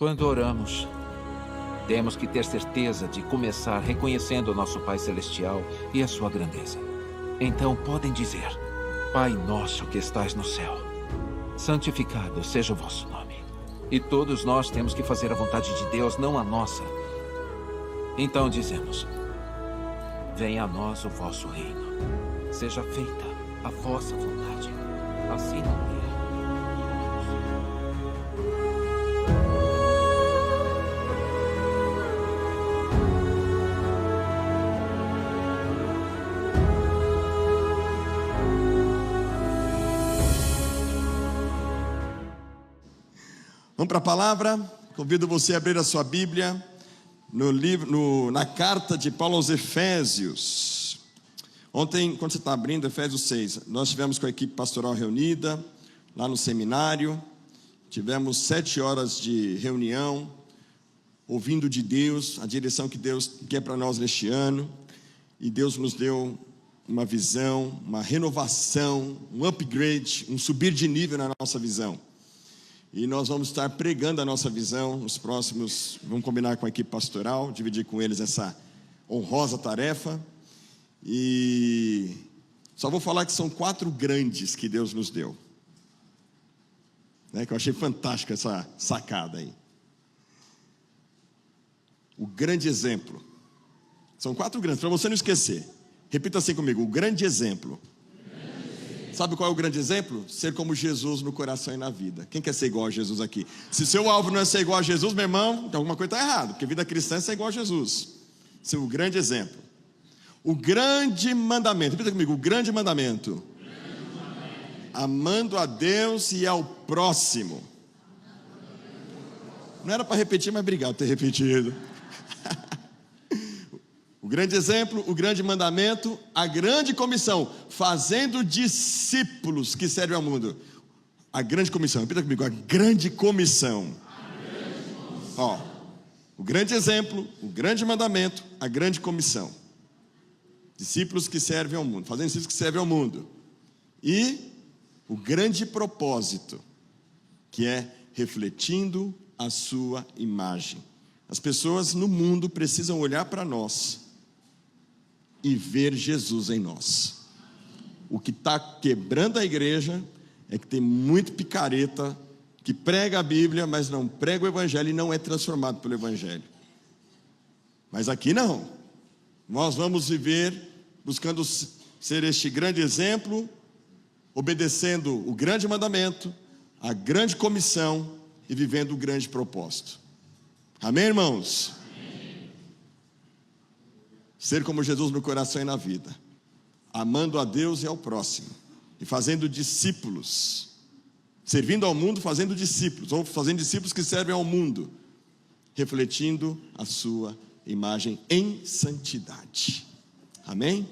Quando oramos, temos que ter certeza de começar reconhecendo o nosso Pai Celestial e a sua grandeza. Então podem dizer: Pai nosso que estás no céu, santificado seja o vosso nome. E todos nós temos que fazer a vontade de Deus, não a nossa. Então dizemos: venha a nós o vosso reino. Seja feita a vossa vontade, assim na terra. Vamos para a palavra. Convido você a abrir a sua Bíblia na carta de Paulo aos Efésios. Ontem, quando você está abrindo Efésios 6, nós tivemos com a equipe pastoral reunida lá no seminário. Tivemos 7 horas de reunião, ouvindo de Deus a direção que Deus quer para nós neste ano. E Deus nos deu uma visão, uma renovação, um upgrade, um subir de nível na nossa visão. E nós vamos estar pregando a nossa visão nos próximos, vamos combinar com a equipe pastoral, dividir com eles essa honrosa tarefa. E só vou falar que são 4 grandes que Deus nos deu, né? Que eu achei fantástica essa sacada aí. O grande exemplo. São 4 grandes, para você não esquecer. Repita assim comigo: o grande exemplo. Sabe qual é o grande exemplo? Ser como Jesus no coração e na vida. Quem quer ser igual a Jesus aqui? Se seu alvo não é ser igual a Jesus, meu irmão, então alguma coisa está errada, porque vida cristã é ser igual a Jesus. Esse é o grande exemplo. O grande mandamento, repita comigo: o grande mandamento. Amando a Deus e ao próximo. Não era para repetir, mas obrigado por ter repetido. O grande exemplo, o grande mandamento, a grande comissão, fazendo discípulos que servem ao mundo. A grande comissão, repita comigo: a grande comissão. Ó, o grande exemplo, o grande mandamento, a grande comissão. Discípulos que servem ao mundo, fazendo discípulos que servem ao mundo. E o grande propósito, que é refletindo a sua imagem. As pessoas no mundo precisam olhar para nós e ver Jesus em nós. O que está quebrando a igreja é que tem muito picareta que prega a Bíblia, mas não prega o Evangelho e não é transformado pelo Evangelho. Mas aqui não. Nós vamos viver buscando ser este grande exemplo, obedecendo o grande mandamento, a grande comissão e vivendo o grande propósito. Amém, irmãos? Ser como Jesus no coração e na vida, amando a Deus e ao próximo, e fazendo discípulos, servindo ao mundo, fazendo discípulos, ou fazendo discípulos que servem ao mundo, refletindo a sua imagem em santidade. Amém?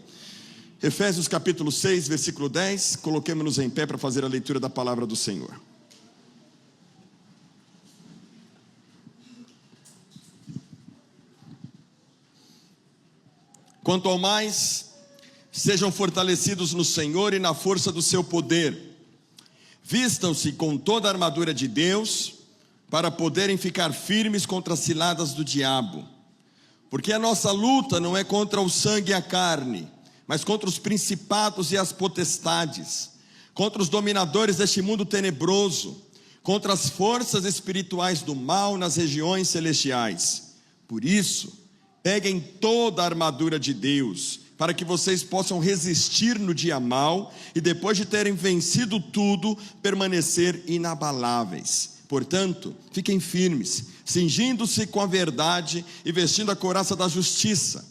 Efésios capítulo 6, versículo 10, coloquemos-nos em pé para fazer a leitura da palavra do Senhor. Quanto ao mais, sejam fortalecidos no Senhor e na força do seu poder. Vistam-se com toda a armadura de Deus, para poderem ficar firmes contra as ciladas do diabo. Porque a nossa luta não é contra o sangue e a carne, mas contra os principados e as potestades, contra os dominadores deste mundo tenebroso, contra as forças espirituais do mal nas regiões celestiais. Por isso, peguem toda a armadura de Deus, para que vocês possam resistir no dia mau, e depois de terem vencido tudo, permanecer inabaláveis. Portanto, fiquem firmes, cingindo-se com a verdade e vestindo a couraça da justiça.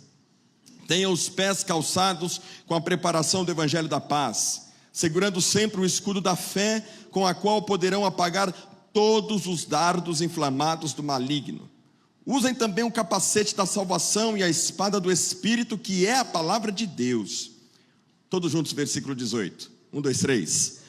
Tenham os pés calçados com a preparação do evangelho da paz, segurando sempre o escudo da fé, com a qual poderão apagar todos os dardos inflamados do maligno. Usem também o capacete da salvação e a espada do Espírito, que é a palavra de Deus. Todos juntos, versículo 18. 1, 2, 3.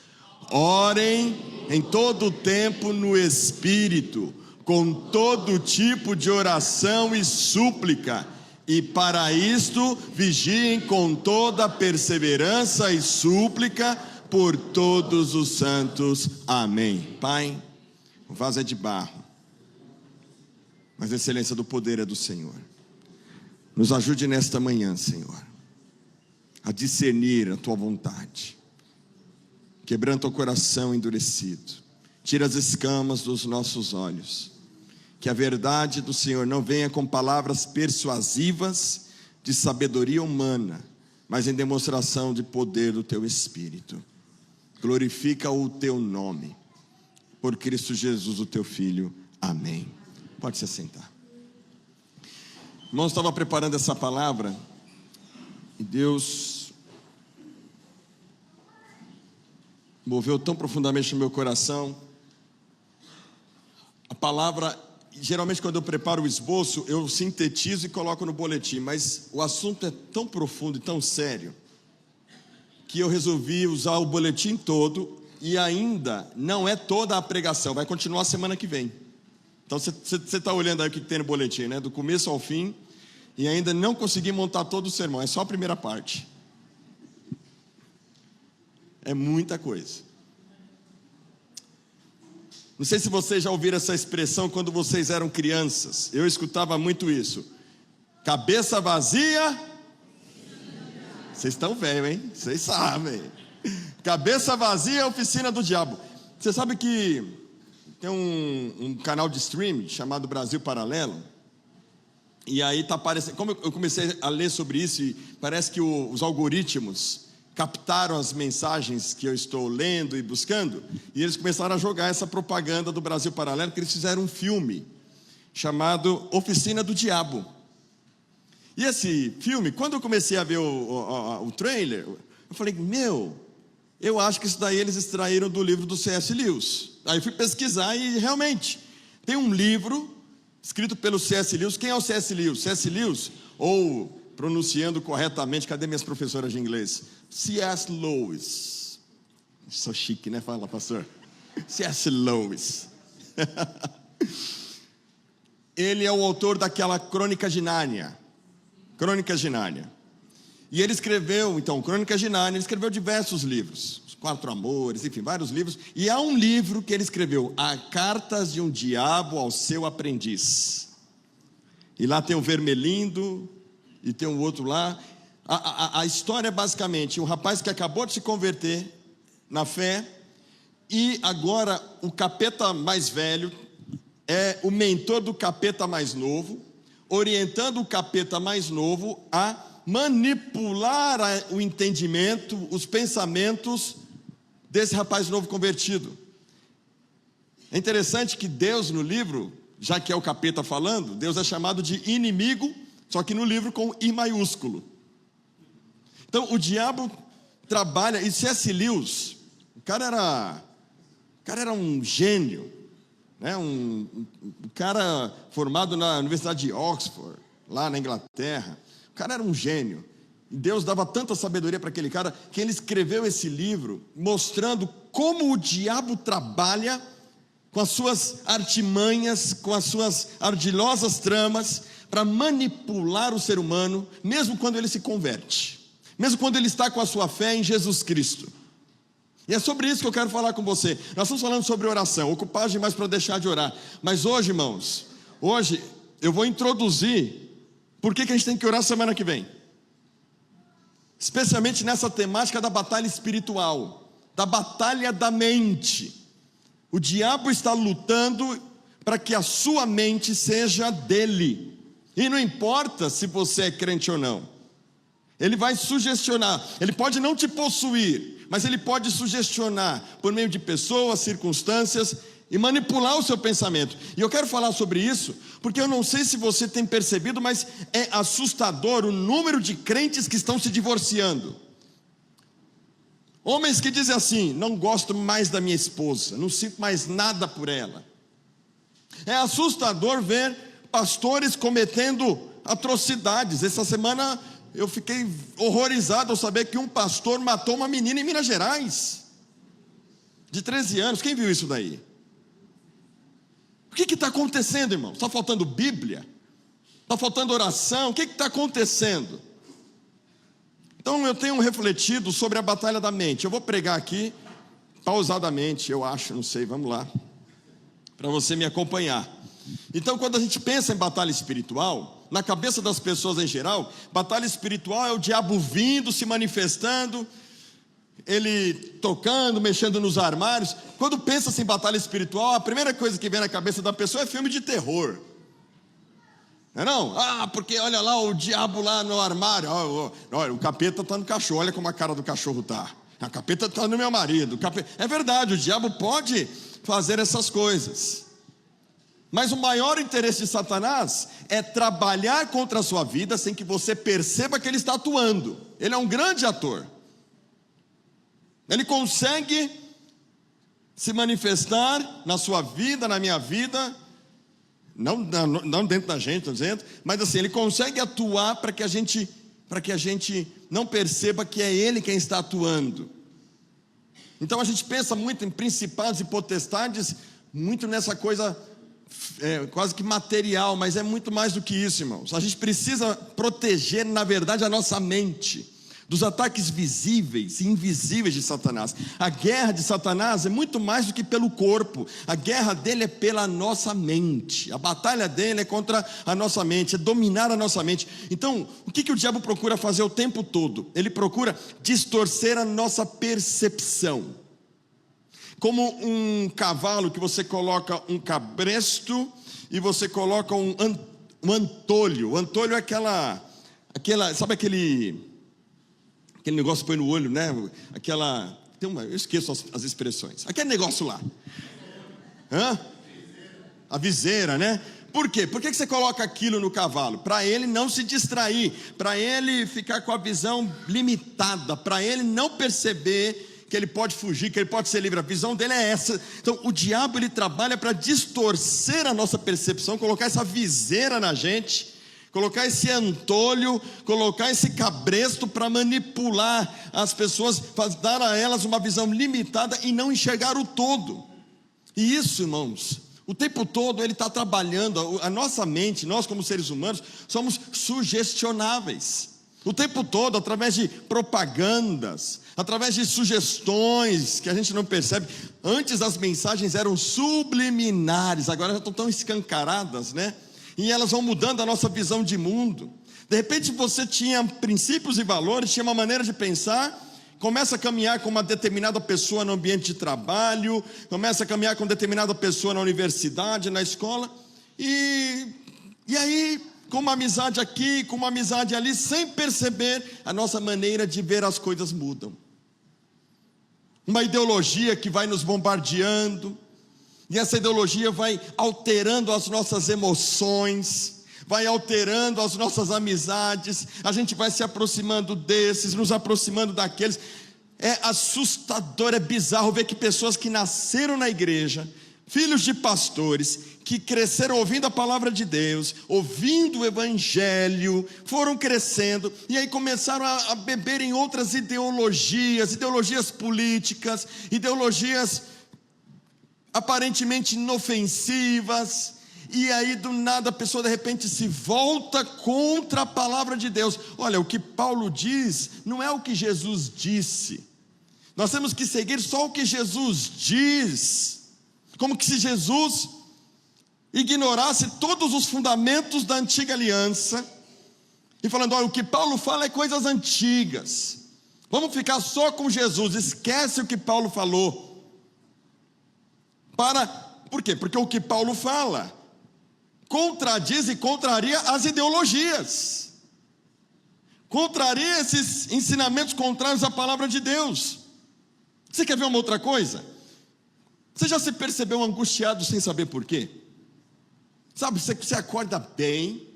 Orem em todo o tempo no Espírito, com todo tipo de oração e súplica, e para isto vigiem com toda perseverança e súplica por todos os santos. Amém. Pai, o vaso é de barro, mas a excelência do poder é do Senhor. Nos ajude nesta manhã, Senhor, a discernir a Tua vontade. Quebranta o coração endurecido, tira as escamas dos nossos olhos. Que a verdade do Senhor não venha com palavras persuasivas de sabedoria humana, mas em demonstração de poder do Teu Espírito. Glorifica o Teu nome, por Cristo Jesus, o Teu Filho. Amém. Pode se assentar. Irmãos, estava preparando essa palavra e Deus moveu tão profundamente no meu coração. A palavra, geralmente quando eu preparo o esboço, eu sintetizo e coloco no boletim, mas o assunto é tão profundo e tão sério que eu resolvi usar o boletim todo, e ainda não é toda a pregação, vai continuar semana que vem. Então você está olhando aí o que tem no boletim, né? Do começo ao fim, e ainda não consegui montar todo o sermão, é só a primeira parte. É muita coisa. Não sei se vocês já ouviram essa expressão quando vocês eram crianças. Eu escutava muito isso. Cabeça vazia. Vocês estão velhos, hein? Vocês sabem. Cabeça vazia é a oficina do diabo. Você sabe que tem um canal de streaming chamado Brasil Paralelo. E aí está aparecendo. Como eu comecei a ler sobre isso, e parece que os algoritmos captaram as mensagens que eu estou lendo e buscando, e eles começaram a jogar essa propaganda do Brasil Paralelo, que eles fizeram um filme chamado Oficina do Diabo. E esse filme, quando eu comecei a ver o trailer, eu falei, eu acho que isso daí eles extraíram do livro do C.S. Lewis. Aí fui pesquisar e realmente tem um livro escrito pelo C.S. Lewis. Quem é o C.S. Lewis? C.S. Lewis, ou pronunciando corretamente, cadê minhas professoras de inglês? C.S. Lewis. Sou chique, né? Fala, pastor. C.S. Lewis. Ele é o autor daquela Crônica de Nárnia. Crônicas de Nárnia. E ele escreveu, então, Crônicas de Nárnia, ele escreveu diversos livros, Os Quatro Amores, enfim, vários livros. E há um livro que ele escreveu, A Cartas de um Diabo ao Seu Aprendiz. E lá tem o Vermelindo, e tem um outro lá. A história é basicamente um rapaz que acabou de se converter na fé, e agora o capeta mais velho é o mentor do capeta mais novo, orientando o capeta mais novo a manipular o entendimento, os pensamentos desse rapaz novo convertido. É interessante que Deus no livro, já que é o capeta falando, Deus é chamado de inimigo, só que no livro com I maiúsculo. Então o diabo trabalha, e C.S. Lewis, o cara era um gênio, né? Um cara formado na Universidade de Oxford, lá na Inglaterra. O cara era um gênio. E Deus dava tanta sabedoria para aquele cara, que ele escreveu esse livro mostrando como o diabo trabalha com as suas artimanhas, com as suas ardilhosas tramas, para manipular o ser humano, mesmo quando ele se converte, mesmo quando ele está com a sua fé em Jesus Cristo. E é sobre isso que eu quero falar com você. Nós estamos falando sobre oração, ocupado demais para deixar de orar. Mas hoje, irmãos, hoje eu vou introduzir por que a gente tem que orar semana que vem. Especialmente nessa temática da batalha espiritual, da batalha da mente. O diabo está lutando para que a sua mente seja dele. E não importa se você é crente ou não. Ele vai sugestionar, ele pode não te possuir, mas ele pode sugestionar por meio de pessoas, circunstâncias e manipular o seu pensamento. E eu quero falar sobre isso, porque eu não sei se você tem percebido, mas é assustador o número de crentes que estão se divorciando. Homens que dizem assim, não gosto mais da minha esposa, não sinto mais nada por ela. É assustador ver pastores cometendo atrocidades. Essa semana eu fiquei horrorizado ao saber que um pastor matou uma menina em Minas Gerais, de 13 anos. Quem viu isso daí? O que está acontecendo, irmão? Está faltando Bíblia? Está faltando oração? O que está acontecendo? Então eu tenho refletido sobre a batalha da mente. Eu vou pregar aqui pausadamente, eu acho, não sei, vamos lá, para você me acompanhar. Então, quando a gente pensa em batalha espiritual, na cabeça das pessoas em geral, batalha espiritual é o diabo vindo, se manifestando, ele tocando, mexendo nos armários. Quando pensa-se em batalha espiritual, a primeira coisa que vem na cabeça da pessoa é filme de terror. Não é não? Ah, porque olha lá o diabo lá no armário. Olha, o capeta está no cachorro, olha como a cara do cachorro está. A capeta está no meu marido. É verdade, o diabo pode fazer essas coisas. Mas o maior interesse de Satanás é trabalhar contra a sua vida sem que você perceba que ele está atuando. Ele é um grande ator. Ele consegue se manifestar na sua vida, na minha vida, não dentro da gente, estou dizendo, mas assim, ele consegue atuar para que a gente não perceba que é ele quem está atuando. Então a gente pensa muito em principados e potestades, muito nessa coisa quase que material, mas é muito mais do que isso, irmãos. A gente precisa proteger, na verdade, a nossa mente dos ataques visíveis e invisíveis de Satanás. A guerra de Satanás é muito mais do que pelo corpo. A guerra dele é pela nossa mente. A batalha dele é contra a nossa mente, é dominar a nossa mente. Então, o que o diabo procura fazer o tempo todo? Ele procura distorcer a nossa percepção. Como um cavalo que você coloca um cabresto e você coloca um antolho. O antolho é aquela sabe aquele negócio que põe no olho, né? Eu esqueço as expressões. Aquele negócio lá. A viseira, né? Por quê? Por que você coloca aquilo no cavalo? Para ele não se distrair, para ele ficar com a visão limitada, para ele não perceber que ele pode fugir, que ele pode ser livre. A visão dele é essa. Então o diabo, ele trabalha para distorcer a nossa percepção, colocar essa viseira na gente, colocar esse antolho, colocar esse cabresto para manipular as pessoas, dar a elas uma visão limitada e não enxergar o todo. E isso, irmãos, o tempo todo ele está trabalhando. A nossa mente, nós como seres humanos, somos sugestionáveis. O tempo todo, através de propagandas, através de sugestões que a gente não percebe. Antes as mensagens eram subliminares, agora já estão tão escancaradas, né? E elas vão mudando a nossa visão de mundo. De repente você tinha princípios e valores, tinha uma maneira de pensar, começa a caminhar com uma determinada pessoa no ambiente de trabalho, começa a caminhar com determinada pessoa na universidade, na escola, e aí, com uma amizade aqui, com uma amizade ali, sem perceber, a nossa maneira de ver as coisas mudam. Uma ideologia que vai nos bombardeando, e essa ideologia vai alterando as nossas emoções, vai alterando as nossas amizades, a gente vai se aproximando desses, nos aproximando daqueles. É assustador, é bizarro ver que pessoas que nasceram na igreja, filhos de pastores, que cresceram ouvindo a palavra de Deus, ouvindo o evangelho, foram crescendo, e aí começaram a beber em outras ideologias políticas, ideologias aparentemente inofensivas, e aí do nada a pessoa de repente se volta contra a palavra de Deus. Olha, o que Paulo diz não é o que Jesus disse. Nós temos que seguir só o que Jesus diz, como que se Jesus ignorasse todos os fundamentos da antiga aliança, e falando, olha, o que Paulo fala é coisas antigas, vamos ficar só com Jesus, esquece o que Paulo falou. Por quê? Porque o que Paulo fala contradiz e contraria as ideologias, contraria esses ensinamentos contrários à palavra de Deus. Você quer ver uma outra coisa? Você já se percebeu angustiado sem saber por quê? Sabe, você acorda bem,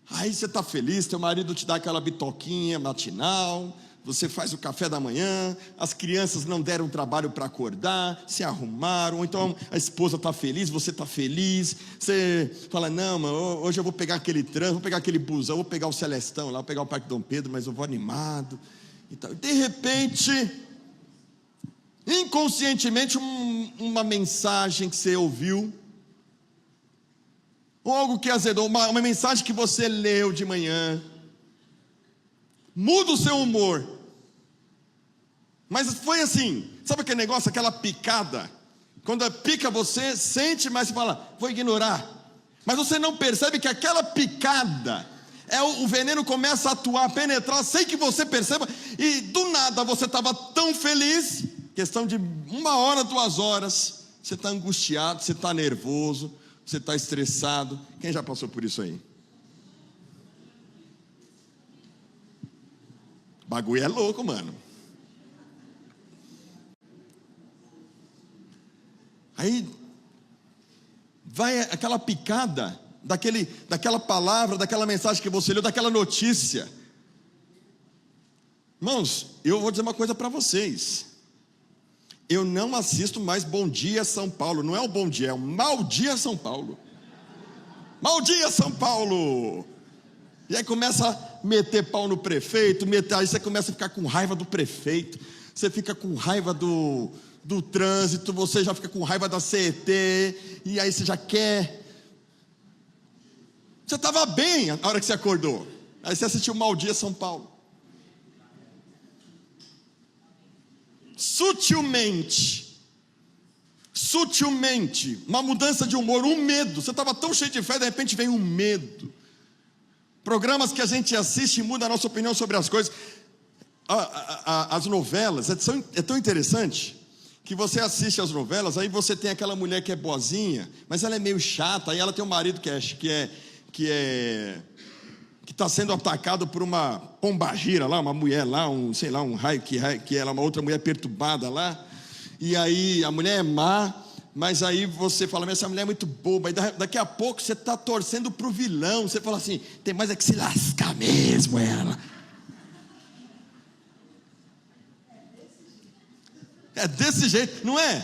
aí você está feliz, teu marido te dá aquela bitoquinha matinal, você faz o café da manhã, as crianças não deram trabalho para acordar, se arrumaram, ou então a esposa está feliz, você está feliz, você fala, não, mano, hoje eu vou pegar aquele trânsito, vou pegar aquele busão, vou pegar o Celestão lá, vou pegar o Parque Dom Pedro, mas eu vou animado, e tal. De repente, inconscientemente, uma mensagem que você ouviu, ou algo que azedou, uma mensagem que você leu de manhã, muda o seu humor. Mas foi assim, sabe aquele negócio, aquela picada Quando pica você, sente, mas você fala, vou ignorar. Mas você não percebe que aquela picada, o veneno começa a atuar, a penetrar, sem que você perceba. E do nada você estava tão feliz, questão de 1 hora, 2 horas, você está angustiado, você está nervoso, você está estressado. Quem já passou por isso aí? O bagulho é louco, mano. Aí vai aquela picada daquela palavra, daquela mensagem que você leu, daquela notícia. Irmãos, eu vou dizer uma coisa para vocês. Eu não assisto mais Bom Dia São Paulo. Não é o Bom Dia, é o Mau Dia São Paulo. Mau Dia São Paulo. E aí começa a meter pau no prefeito, aí você começa a ficar com raiva do prefeito, você fica com raiva do trânsito, você já fica com raiva da CET, e aí você já quer. Você estava bem na hora que você acordou, aí você assistiu Mau Dia São Paulo. Sutilmente, uma mudança de humor, um medo. Você estava tão cheio de fé, de repente vem um medo. Programas que a gente assiste e muda a nossa opinião sobre as coisas. As novelas, é tão interessante que você assiste as novelas, aí você tem aquela mulher que é boazinha, mas ela é meio chata, aí ela tem um marido que está sendo atacado por uma pombagira lá, uma mulher lá, um raio que ela é uma outra mulher perturbada lá, e aí a mulher é má, mas aí você fala, mas essa mulher é muito boba, e daqui a pouco você está torcendo para o vilão, você fala assim, tem mais é que se lascar mesmo ela. É desse jeito, não é?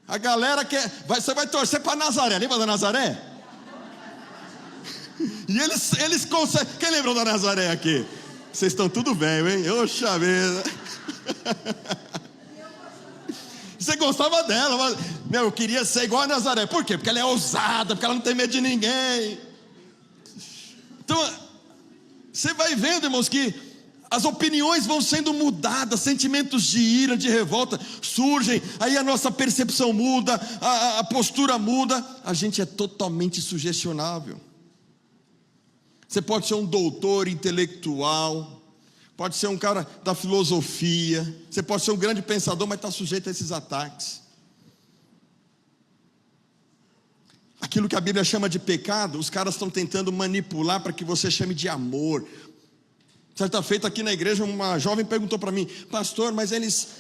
A galera você vai torcer para Nazaré, lembra da Nazaré? E eles conseguem. Quem lembrou da Nazaré aqui? Vocês estão tudo velho, hein? Oxa vida. Você gostava dela, mas, eu queria ser igual a Nazaré. Por quê? Porque ela é ousada, porque ela não tem medo de ninguém. Então, você vai vendo, irmãos, que as opiniões vão sendo mudadas, sentimentos de ira, de revolta surgem, aí a nossa percepção muda, a postura muda, a gente é totalmente sugestionável. Você pode ser um doutor intelectual, pode ser um cara da filosofia, você pode ser um grande pensador, mas está sujeito a esses ataques. Aquilo que a Bíblia chama de pecado, os caras estão tentando manipular para que você chame de amor. Certa feita aqui na igreja, uma jovem perguntou para mim, pastor, mas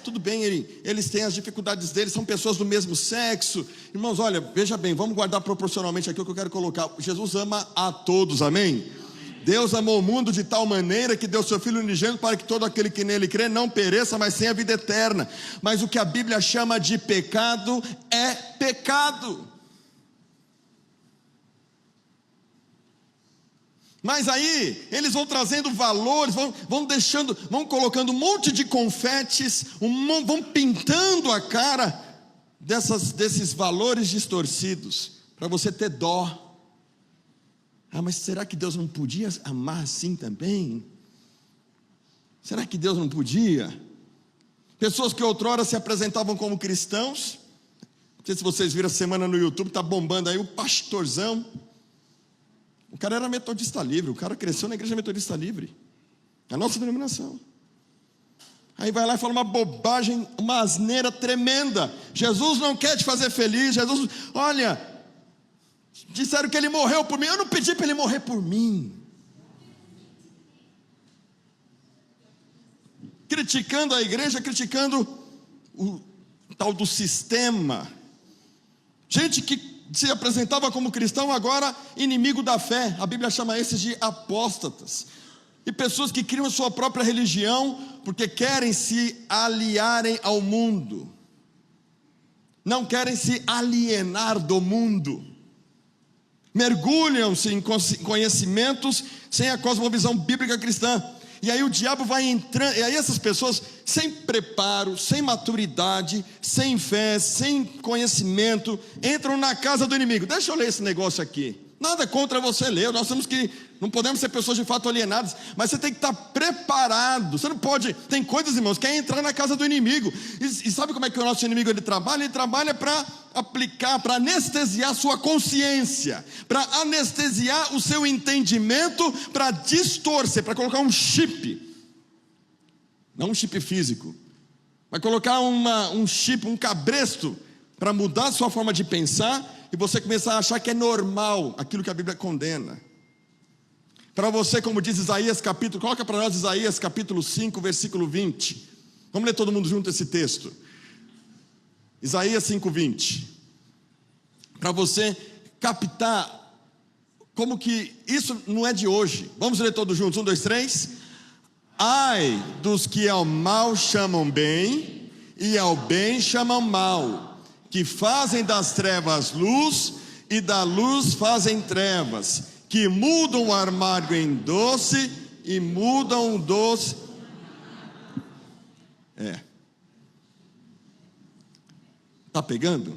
tudo bem, eles têm as dificuldades deles, são pessoas do mesmo sexo. Irmãos, olha, veja bem, vamos guardar proporcionalmente aqui o que eu quero colocar. Jesus ama a todos, amém? Deus amou o mundo de tal maneira que deu seu Filho unigênito para que todo aquele que nele crê não pereça, mas tenha vida eterna. Mas o que a Bíblia chama de pecado é pecado. Mas aí, eles vão trazendo valores, vão colocando um monte de confetes, vão pintando a cara desses valores distorcidos, para você ter dó. Mas será que Deus não podia amar assim também? Será que Deus não podia? Pessoas que outrora se apresentavam como cristãos, não sei se vocês viram essa semana no YouTube, está bombando aí o pastorzão. O cara era metodista livre, o cara cresceu na igreja metodista livre, a nossa denominação. Aí vai lá e fala uma bobagem, uma asneira tremenda. Jesus não quer te fazer feliz. Jesus, olha, disseram que ele morreu por mim. Eu não pedi para ele morrer por mim. Criticando a igreja, criticando o tal do sistema. Gente que se apresentava como cristão, agora inimigo da fé. A Bíblia chama esses de apóstatas. E pessoas que criam a sua própria religião porque querem se aliarem ao mundo, não querem se alienar do mundo, mergulham-se em conhecimentos sem a cosmovisão bíblica cristã. E aí o diabo vai entrando, e aí essas pessoas sem preparo, sem maturidade, sem fé, sem conhecimento, entram na casa do inimigo. Deixa eu ler esse negócio aqui. Nada contra você ler, não podemos ser pessoas de fato alienadas, mas você tem que estar preparado. Você não pode, tem coisas, irmãos, que é entrar na casa do inimigo. E sabe como é que o nosso inimigo ele trabalha? Ele trabalha para aplicar, para anestesiar a sua consciência, para anestesiar o seu entendimento, para distorcer, para colocar um chip, não um chip físico, vai colocar um chip, um cabresto, para mudar a sua forma de pensar, e você começar a achar que é normal aquilo que a Bíblia condena. Para você, como diz Isaías capítulo, coloca para nós Isaías capítulo 5, versículo 20. Vamos ler todo mundo junto esse texto. Isaías 5, 20. Para você captar como que isso não é de hoje. Vamos ler todos juntos, 1, 2, 3. Ai dos que ao mal chamam bem, e ao bem chamam mal, que fazem das trevas luz, e da luz fazem trevas, que mudam o amargo em doce, e mudam o doce. Está pegando?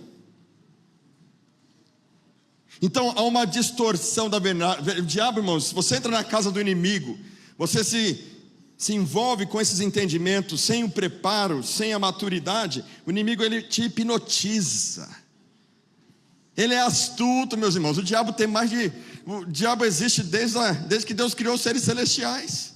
Então há uma distorção da verdade. O diabo, irmãos, se você entra na casa do inimigo, você se envolve com esses entendimentos, sem o preparo, sem a maturidade, o inimigo ele te hipnotiza. Ele é astuto, meus irmãos. O diabo existe desde que Deus criou os seres celestiais.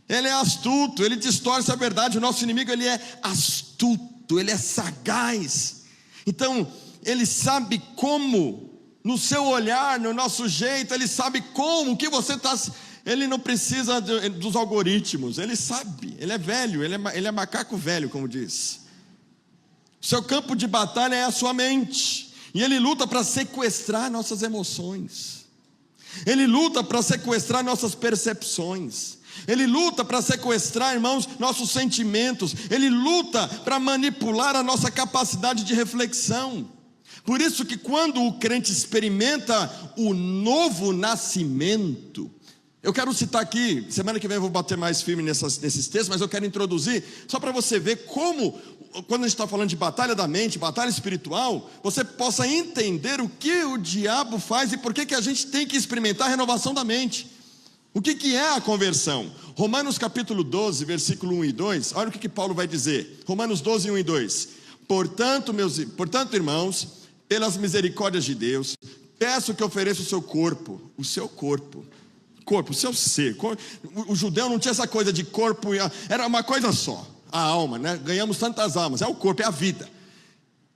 Ele é astuto, ele distorce a verdade. O nosso inimigo ele é astuto, ele é sagaz. Então, ele sabe como, no seu olhar, no nosso jeito, ele sabe como, que você está. Ele não precisa dos algoritmos, ele sabe, ele é velho, ele é macaco velho, como diz. Seu campo de batalha é a sua mente, e ele luta para sequestrar nossas emoções, ele luta para sequestrar nossas percepções, ele luta para sequestrar, irmãos, nossos sentimentos, ele luta para manipular a nossa capacidade de reflexão. Por isso que quando o crente experimenta o novo nascimento, eu quero citar aqui, semana que vem eu vou bater mais firme nesses textos, mas eu quero introduzir, só para você ver como, quando a gente está falando de batalha da mente, batalha espiritual, você possa entender o que o diabo faz e por que a gente tem que experimentar a renovação da mente. O que é a conversão? Romanos capítulo 12, versículo 1 e 2, olha o que Paulo vai dizer, Romanos 12, 1 e 2. Portanto, irmãos, pelas misericórdias de Deus, peço que ofereça o seu corpo, o seu ser. O judeu não tinha essa coisa de corpo, era uma coisa só, a alma, né? Ganhamos tantas almas, é o corpo, é a vida,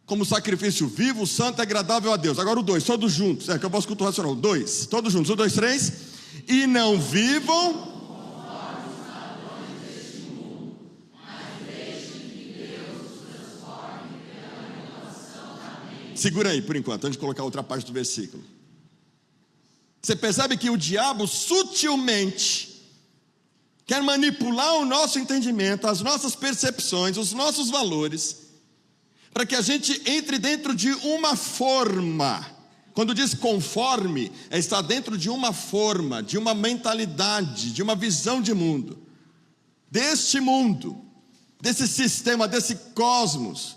como sacrifício vivo, santo e agradável a Deus. Agora o 2, todos juntos, que eu posso culto racional, 2, todos juntos, 1, 2, 3, e não vivam segura aí por enquanto, antes de colocar outra parte do versículo. Você percebe que o diabo sutilmente quer manipular o nosso entendimento, as nossas percepções, os nossos valores, para que a gente entre dentro de uma forma. Quando diz conforme, é estar dentro de uma forma, de uma mentalidade, de uma visão de mundo, deste mundo, desse sistema, desse cosmos.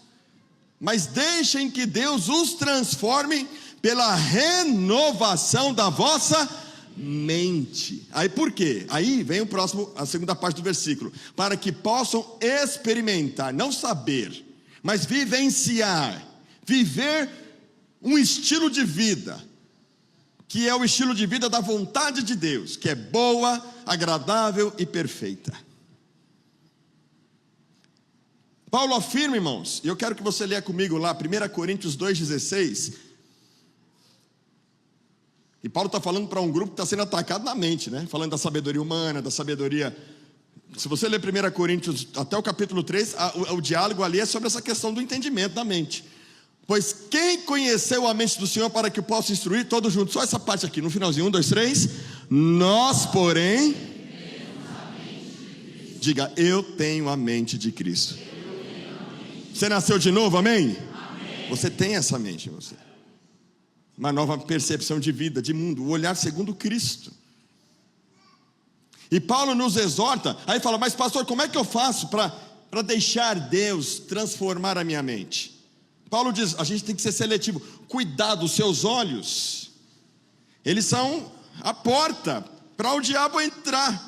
Mas deixem que Deus os transforme pela renovação da vossa mente. Aí por quê? Aí vem a segunda parte do versículo. Para que possam experimentar, não saber, mas vivenciar, viver um estilo de vida, que é o estilo de vida da vontade de Deus, que é boa, agradável e perfeita. Paulo afirma, irmãos, e eu quero que você leia comigo lá, 1 Coríntios 2,16. E Paulo está falando para um grupo que está sendo atacado na mente, né? Falando da sabedoria humana, da sabedoria. Se você ler 1 Coríntios até o capítulo 3, o diálogo ali é sobre essa questão do entendimento da mente. Pois quem conheceu a mente do Senhor para que possa instruir, todos juntos, só essa parte aqui, no finalzinho, 1, 2, 3. Nós, porém, diga, eu tenho a mente de Cristo. Você nasceu de novo, amém? Amém? Você tem essa mente em você. Uma nova percepção de vida, de mundo, o olhar segundo Cristo. E Paulo nos exorta, aí fala, mas pastor, como é que eu faço para deixar Deus transformar a minha mente? Paulo diz, a gente tem que ser seletivo. Cuidado, os seus olhos, Eles são a porta para o diabo entrar.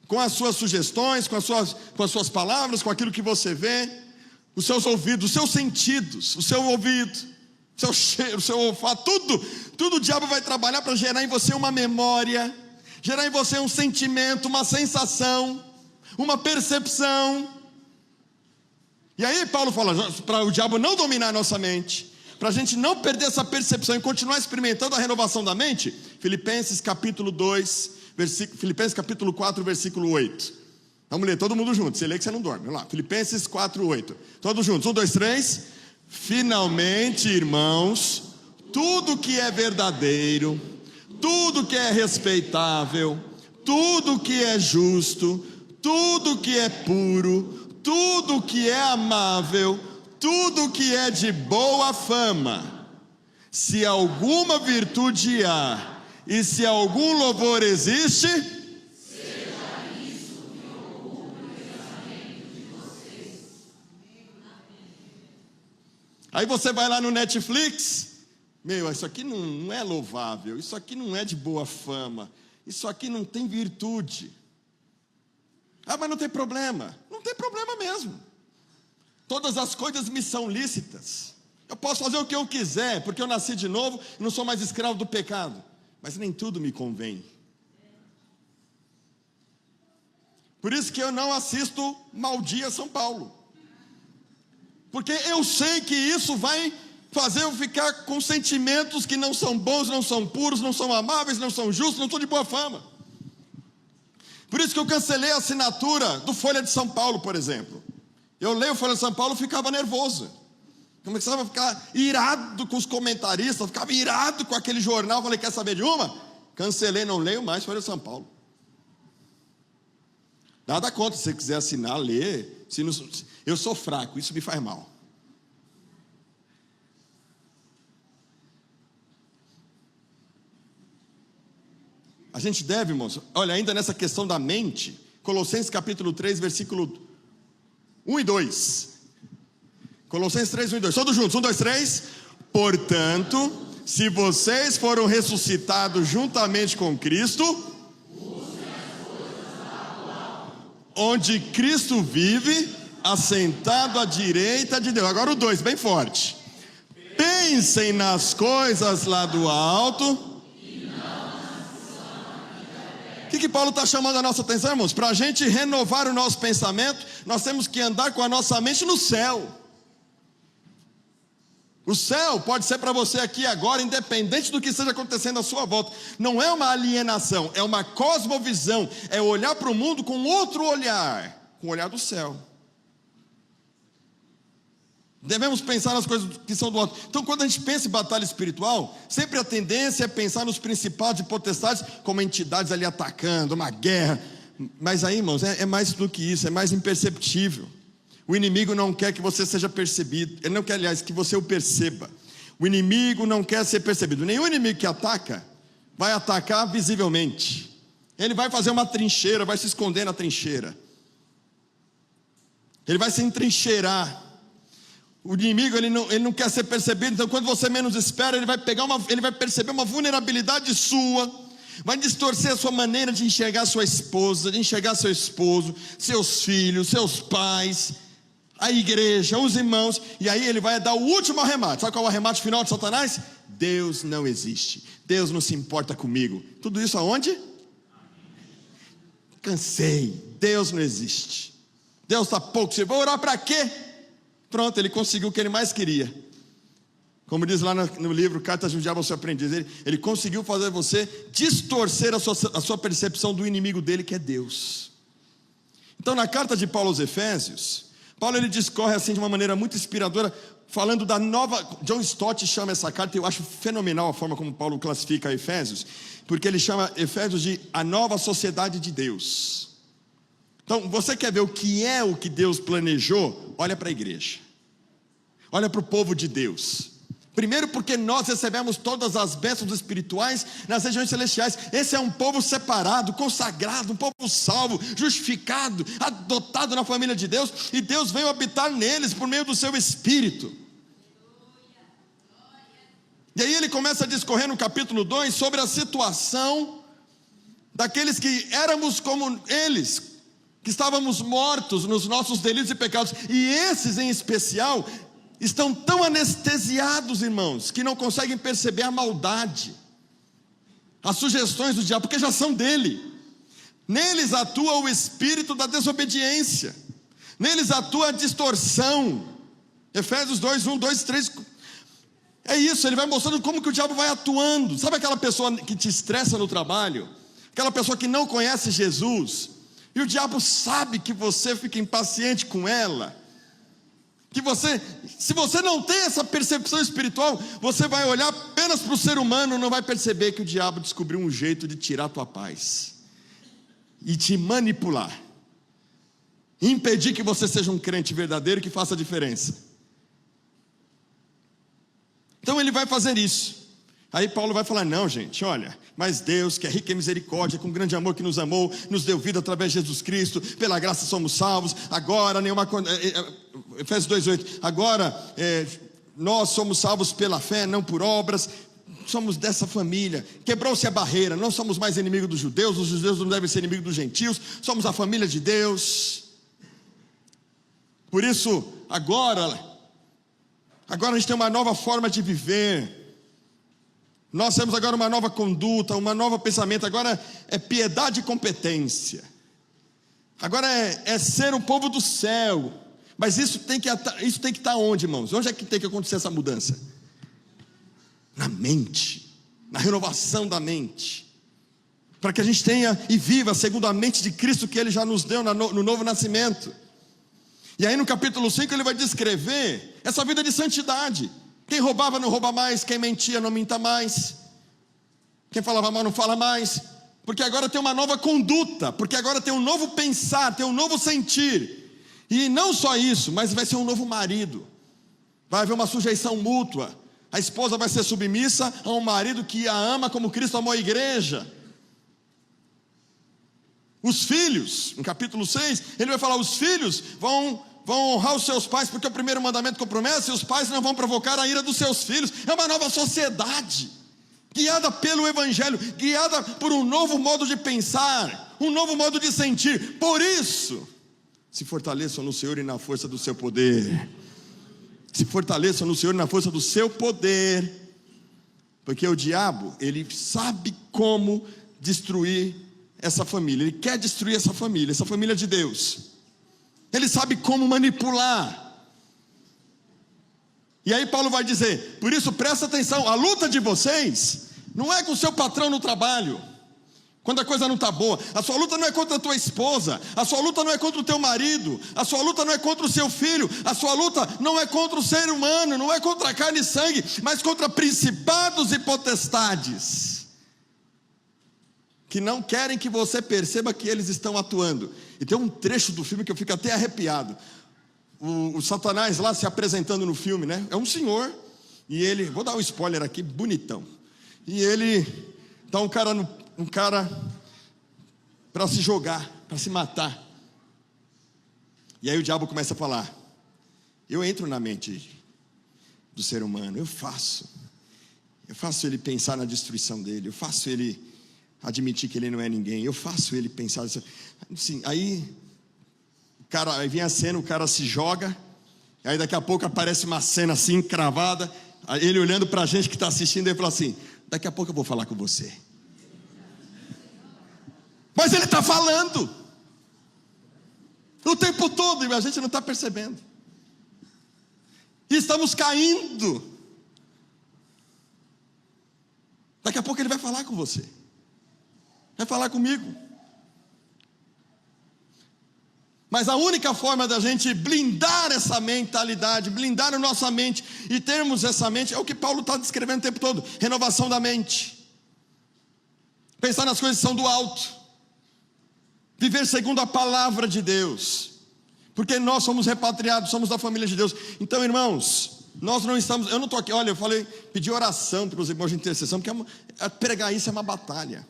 Com as suas sugestões, com as suas palavras, com aquilo que você vê, os seus ouvidos, os seus sentidos, o seu ouvido, o seu cheiro, o seu olfato, tudo o diabo vai trabalhar para gerar em você uma memória, gerar em você um sentimento, uma sensação, uma percepção. E aí Paulo fala, para o diabo não dominar a nossa mente, para a gente não perder essa percepção e continuar experimentando a renovação da mente, Filipenses capítulo 4, versículo 8. Vamos ler todo mundo junto, você lê que você não dorme. Vamos lá, Filipenses 4, 8. Todos juntos, 1, 2, 3. Finalmente, irmãos, tudo que é verdadeiro, tudo que é respeitável, tudo que é justo, tudo que é puro, tudo que é amável, tudo que é de boa fama, se alguma virtude há e se algum louvor existe, seja isso que ocupe o pensamento de vocês. Aí você vai lá no Netflix, isso aqui não é louvável, isso aqui não é de boa fama, isso aqui não tem virtude. Mas não tem problema. Não tem problema mesmo. Todas as coisas me são lícitas. Eu posso fazer o que eu quiser, porque eu nasci de novo e não sou mais escravo do pecado. Mas nem tudo me convém. Por isso que eu não assisto Mal Dia São Paulo. Porque eu sei que isso vai fazer eu ficar com sentimentos que não são bons, não são puros, não são amáveis, não são justos, não são de boa fama. Por isso que eu cancelei a assinatura do Folha de São Paulo, por exemplo. Eu leio o Folha de São Paulo e ficava nervoso. Começava a ficar irado com os comentaristas, ficava irado com aquele jornal. Falei, quer saber de uma? Cancelei, não leio mais Folha de São Paulo. Nada contra, se você quiser assinar, ler. Eu sou fraco, isso me faz mal. A gente deve, irmãos, olha, ainda nessa questão da mente, Colossenses capítulo 3, versículo 1 e 2. Colossenses 3, 1 e 2. Todos juntos, 1, 2, 3. Portanto, se vocês foram ressuscitados juntamente com Cristo, onde Cristo vive, assentado à direita de Deus. Agora o 2, bem forte. Pensem nas coisas lá do alto. O que Paulo está chamando a nossa atenção, irmãos? Para a gente renovar o nosso pensamento, nós temos que andar com a nossa mente no céu. O céu pode ser para você aqui agora, independente do que esteja acontecendo à sua volta. Não é uma alienação, é uma cosmovisão. É olhar para o mundo com outro olhar, com o olhar do céu. Devemos pensar nas coisas que são do alto. Então, quando a gente pensa em batalha espiritual, sempre a tendência é pensar nos principados e potestades como entidades ali atacando, uma guerra. Mas aí, irmãos, é mais do que isso, é mais imperceptível. O inimigo não quer que você seja percebido. Ele não quer, aliás, que você o perceba. O inimigo não quer ser percebido. Nenhum inimigo que ataca vai atacar visivelmente. Ele vai fazer uma trincheira, vai se esconder na trincheira. Ele vai se entrincheirar. O inimigo ele não quer ser percebido. Então quando você menos espera, ele vai perceber uma vulnerabilidade sua, vai distorcer a sua maneira de enxergar sua esposa, de enxergar seu esposo, seus filhos, seus pais, a igreja, os irmãos. E aí ele vai dar o último arremate. Sabe qual é o arremate final de Satanás? Deus não existe, Deus não se importa comigo. Tudo isso aonde? Cansei, Deus não existe, Deus está pouco. Vou orar para quê? Pronto, ele conseguiu o que ele mais queria. Como diz lá no livro Cartas de um Diabo ao Seu Aprendiz, ele conseguiu fazer você distorcer a sua percepção do inimigo dele, que é Deus. Então, na carta de Paulo aos Efésios, Paulo ele discorre assim de uma maneira muito inspiradora, falando da nova. John Stott chama essa carta, eu acho fenomenal a forma como Paulo classifica Efésios, porque ele chama Efésios de a nova sociedade de Deus. Então, você quer ver o que Deus planejou? Olha para a igreja, olha para o povo de Deus. Primeiro porque nós recebemos todas as bênçãos espirituais nas regiões celestiais. Esse é um povo separado, consagrado, um povo salvo, justificado, adotado na família de Deus. E Deus veio habitar neles por meio do seu Espírito. E aí ele começa a discorrer no capítulo 2 sobre a situação daqueles que éramos como eles, que estávamos mortos nos nossos delitos e pecados, e esses em especial estão tão anestesiados, irmãos, que não conseguem perceber a maldade, as sugestões do diabo, porque já são dele. Neles atua o espírito da desobediência, neles atua a distorção. Efésios 2, 1, 2, 3, é isso, ele vai mostrando como que o diabo vai atuando. Sabe aquela pessoa que te estressa no trabalho? Aquela pessoa que não conhece Jesus, e o diabo sabe que você fica impaciente com ela, que você, se você não tem essa percepção espiritual, você vai olhar apenas para o ser humano, não vai perceber que o diabo descobriu um jeito de tirar a tua paz, e te manipular, impedir que você seja um crente verdadeiro que faça a diferença. Então ele vai fazer isso. Aí Paulo vai falar, não gente, olha, mas Deus que é rico em misericórdia, com grande amor que nos amou, nos deu vida através de Jesus Cristo, pela graça somos salvos, agora nenhuma, Efésios 2:8, agora nós somos salvos pela fé, não por obras, somos dessa família, quebrou-se a barreira, não somos mais inimigos dos judeus, os judeus não devem ser inimigos dos gentios, somos a família de Deus. Por isso, agora a gente tem uma nova forma de viver, nós temos agora uma nova conduta, um novo pensamento, agora é piedade e competência, agora é ser um povo do céu. Mas isso tem que estar onde, irmãos? Onde é que tem que acontecer essa mudança? Na mente, na renovação da mente, para que a gente tenha e viva segundo a mente de Cristo que Ele já nos deu no novo nascimento. E aí no capítulo 5 ele vai descrever essa vida de santidade. Quem roubava não rouba mais, quem mentia não minta mais, quem falava mal não fala mais, porque agora tem uma nova conduta, porque agora tem um novo pensar, tem um novo sentir. E não só isso, mas vai ser um novo marido, vai haver uma sujeição mútua. A esposa vai ser submissa a um marido que a ama como Cristo amou a igreja. Os filhos, no capítulo 6, ele vai falar, os filhos vão honrar os seus pais, porque o primeiro mandamento com promessa, e os pais não vão provocar a ira dos seus filhos. É uma nova sociedade, guiada pelo evangelho, guiada por um novo modo de pensar, um novo modo de sentir. Por isso, se fortaleçam no Senhor e na força do seu poder. Se fortaleçam no Senhor e na força do seu poder, porque o diabo, ele sabe como destruir essa família, ele quer destruir essa família de Deus, ele sabe como manipular. E aí Paulo vai dizer, por isso presta atenção, a luta de vocês não é com o seu patrão no trabalho, quando a coisa não está boa, a sua luta não é contra a tua esposa, a sua luta não é contra o teu marido, a sua luta não é contra o seu filho, a sua luta não é contra o ser humano, não é contra a carne e sangue, mas contra principados e potestades, que não querem que você perceba que eles estão atuando. E tem um trecho do filme que eu fico até arrepiado, o Satanás lá se apresentando no filme, né? É um senhor, e ele, vou dar um spoiler aqui, bonitão, e ele dá um cara para se jogar, para se matar, e aí o diabo começa a falar, eu entro na mente do ser humano, eu faço ele pensar na destruição dele, eu faço ele admitir que ele não é ninguém, eu faço ele pensar assim. Aí vem a cena, o cara se joga, aí daqui a pouco aparece uma cena assim, cravada, ele olhando para a gente que está assistindo, ele fala assim, daqui a pouco eu vou falar com você. Mas ele está falando o tempo todo, e a gente não está percebendo, e estamos caindo. Daqui a pouco ele vai falar com você, vai falar comigo. Mas a única forma da gente blindar essa mentalidade, blindar a nossa mente e termos essa mente, é o que Paulo está descrevendo o tempo todo, renovação da mente, pensar nas coisas que são do alto, viver segundo a palavra de Deus, porque nós somos repatriados, somos da família de Deus. Então, irmãos, nós não estamos, eu não estou aqui, olha, eu falei, pedi oração para os irmãos de intercessão, porque pregar isso é uma batalha.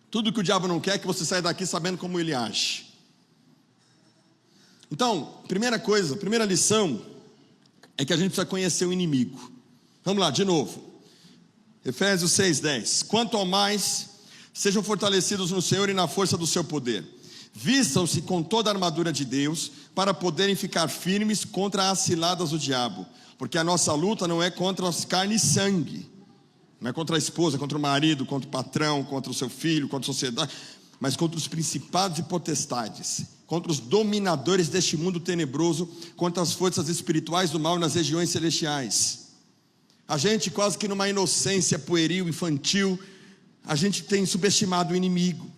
Tudo que o diabo não quer é que você saia daqui sabendo como ele age. Então, primeira lição é que a gente precisa conhecer o inimigo. Vamos lá, de novo. Efésios 6:10. Quanto ao mais, sejam fortalecidos no Senhor e na força do seu poder. Vistam-se com toda a armadura de Deus, para poderem ficar firmes contra as ciladas do diabo. Porque a nossa luta não é contra as carne e sangue, não é contra a esposa, contra o marido, contra o patrão, contra o seu filho, contra a sociedade, mas contra os principados e potestades, contra os dominadores deste mundo tenebroso, contra as forças espirituais do mal nas regiões celestiais. A gente, quase que numa inocência pueril, infantil, a gente tem subestimado o inimigo.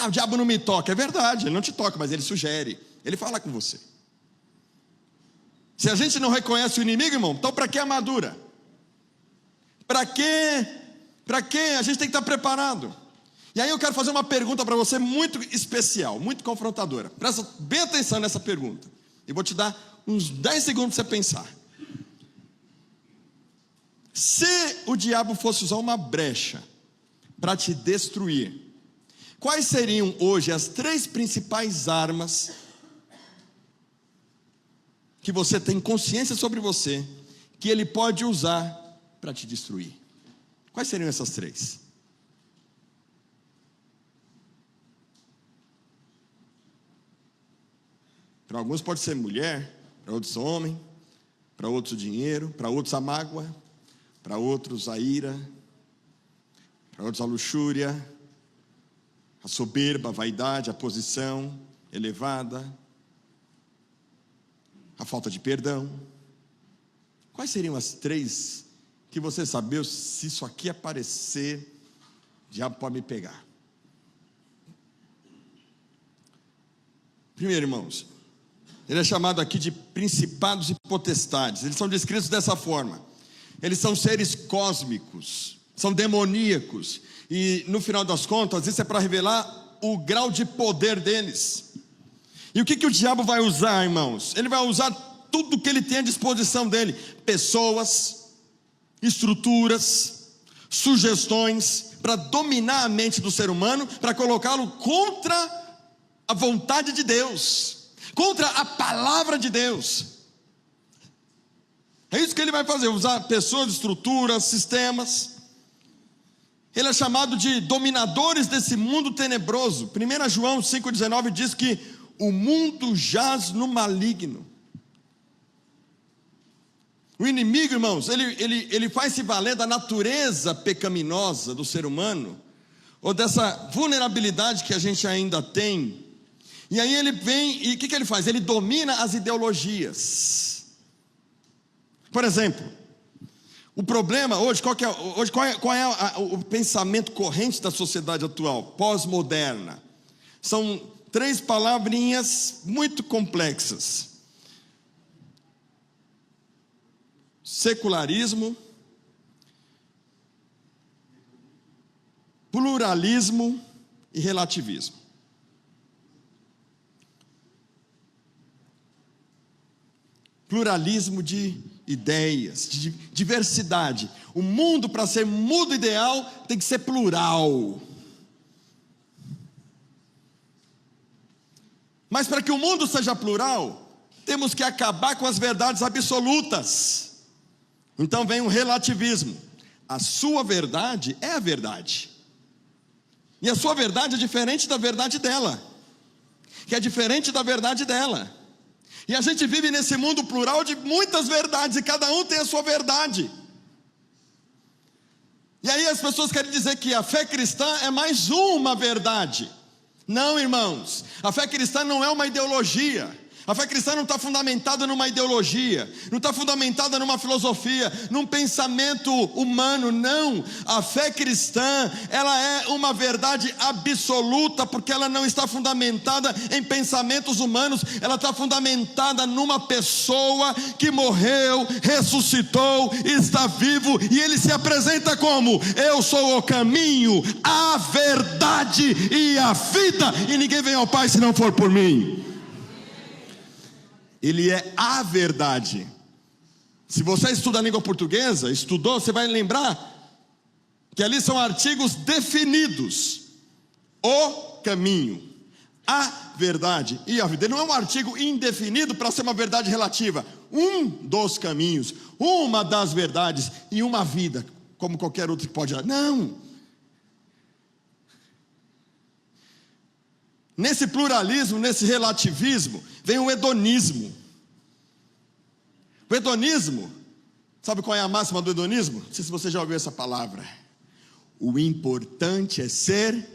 O diabo não me toca. É verdade, ele não te toca, mas ele sugere, ele fala com você. Se a gente não reconhece o inimigo, irmão, então para que armadura? Para quê? Para quê? A gente tem que estar preparado. E aí eu quero fazer uma pergunta para você muito especial, muito confrontadora. Presta bem atenção nessa pergunta. Eu vou te dar uns 10 segundos para você pensar. Se o diabo fosse usar uma brecha para te destruir, quais seriam hoje as 3 principais armas que você tem consciência sobre você, que ele pode usar para te destruir? Quais seriam essas 3? Para alguns pode ser mulher, para outros homem, para outros o dinheiro, para outros a mágoa, para outros a ira, para outros a luxúria, a soberba, a vaidade, a posição elevada, a falta de perdão. Quais seriam as 3 que você sabe? Se isso aqui aparecer, o diabo pode me pegar? Primeiro, irmãos, ele é chamado aqui de principados e potestades. Eles são descritos dessa forma. Eles são seres cósmicos, são demoníacos, e no final das contas, isso é para revelar o grau de poder deles. E o que o diabo vai usar, irmãos? Ele vai usar tudo que ele tem à disposição dele: pessoas, estruturas, sugestões, para dominar a mente do ser humano, para colocá-lo contra a vontade de Deus, contra a palavra de Deus. É isso que ele vai fazer, usar pessoas, estruturas, sistemas. Ele é chamado de dominadores desse mundo tenebroso. 1 João 5,19 diz que o mundo jaz no maligno. O inimigo, irmãos, ele faz se valer da natureza pecaminosa do ser humano, ou dessa vulnerabilidade que a gente ainda tem. E aí ele vem, e o que ele faz? Ele domina as ideologias. Por exemplo, o problema hoje, qual é o pensamento corrente da sociedade atual, pós-moderna? São 3 palavrinhas muito complexas: secularismo, pluralismo e relativismo. Pluralismo de ideias, de diversidade. O mundo, para ser mundo ideal, tem que ser plural. Mas para que o mundo seja plural, temos que acabar com as verdades absolutas. Então vem o relativismo. A sua verdade é a verdade, e a sua verdade é diferente da verdade dela, que é diferente da verdade dela. E a gente vive nesse mundo plural de muitas verdades, e cada um tem a sua verdade. E aí as pessoas querem dizer que a fé cristã é mais uma verdade. Não, irmãos, a fé cristã não é uma ideologia. A fé cristã não está fundamentada numa ideologia, não está fundamentada numa filosofia, num pensamento humano, não. A fé cristã, ela é uma verdade absoluta, porque ela não está fundamentada em pensamentos humanos, ela está fundamentada numa pessoa que morreu, ressuscitou, está vivo, e ele se apresenta como: eu sou o caminho, a verdade e a vida, e ninguém vem ao Pai se não for por mim. Ele é a verdade. Se você estuda a língua portuguesa, você vai lembrar que ali são artigos definidos: o caminho, a verdade e a vida. Ele não é um artigo indefinido para ser uma verdade relativa. Um dos caminhos, uma das verdades e uma vida, como qualquer outro que pode. Não. Nesse pluralismo, nesse relativismo, vem o hedonismo. O hedonismo, sabe qual é a máxima do hedonismo? Não sei se você já ouviu essa palavra. O importante é ser.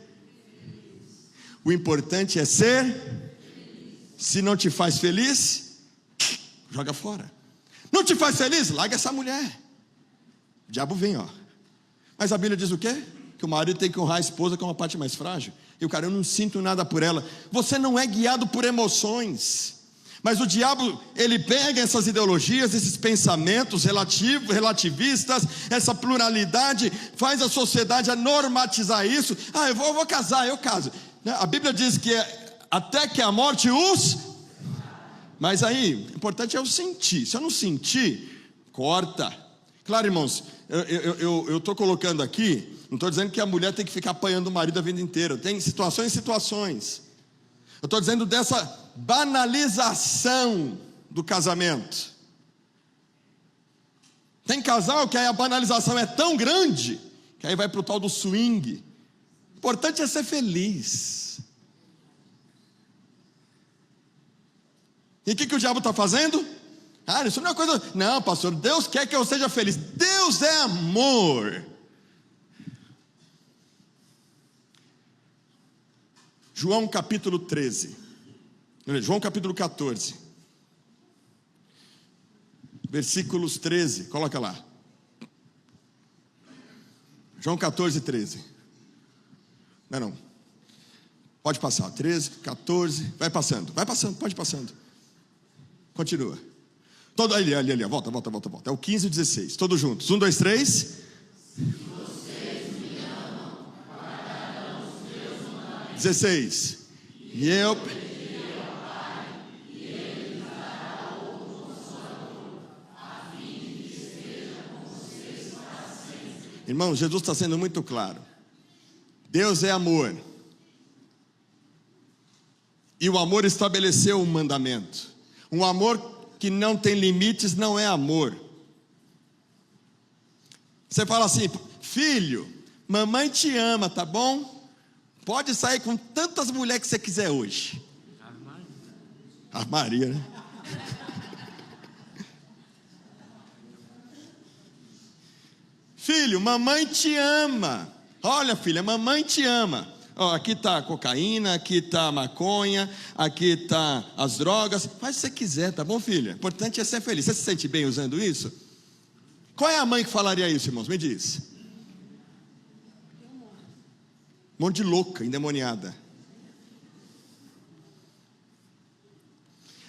O importante é ser. Se não te faz feliz, joga fora. Não te faz feliz? Larga essa mulher. O diabo vem, ó. Mas a Bíblia diz o quê? Que o marido tem que honrar a esposa, que é uma parte mais frágil. E o cara, eu não sinto nada por ela. Você não é guiado por emoções. Mas o diabo, ele pega essas ideologias, esses pensamentos relativistas, essa pluralidade, faz a sociedade a normatizar isso. Eu vou casar, eu caso. A Bíblia diz que até que a morte os... Mas aí, o importante é eu sentir. Se eu não sentir, corta. Claro, irmãos, eu estou colocando aqui, não estou dizendo que a mulher tem que ficar apanhando o marido a vida inteira. Tem situações e situações. Eu estou dizendo dessa banalização do casamento. Tem casal que aí a banalização é tão grande, que aí vai para o tal do swing. O importante é ser feliz. E o que o diabo está fazendo? Isso não é coisa... Não, pastor, Deus quer que eu seja feliz. Deus é amor. João capítulo 13. João capítulo 14. Versículos 13. Coloca lá. João 14, 13. Não. Pode passar. 13, 14. Vai passando, pode ir passando. Continua. Ali, volta. É o 15 e 16. Todos juntos. 1, 2, 3. Vocês me amam, guardarão os meus mandamentos. 16. E eu pedi ao Pai, e Ele dará outro Consolador, a fim de que esteja com vocês para sempre. Irmão, Jesus está sendo muito claro. Deus é amor. E o amor estabeleceu um mandamento. Um amor que não tem limites não é amor. Você fala assim: filho, mamãe te ama, tá bom? Pode sair com tantas mulheres que você quiser hoje. A Maria, né? Filho, mamãe te ama. Olha, filha, mamãe te ama. Aqui está a cocaína, aqui está a maconha, aqui está as drogas. Faz o que você quiser, tá bom, filha? O importante é ser feliz. Você se sente bem usando isso? Qual é a mãe que falaria isso, irmãos? Me diz. Um monte de louca, endemoniada.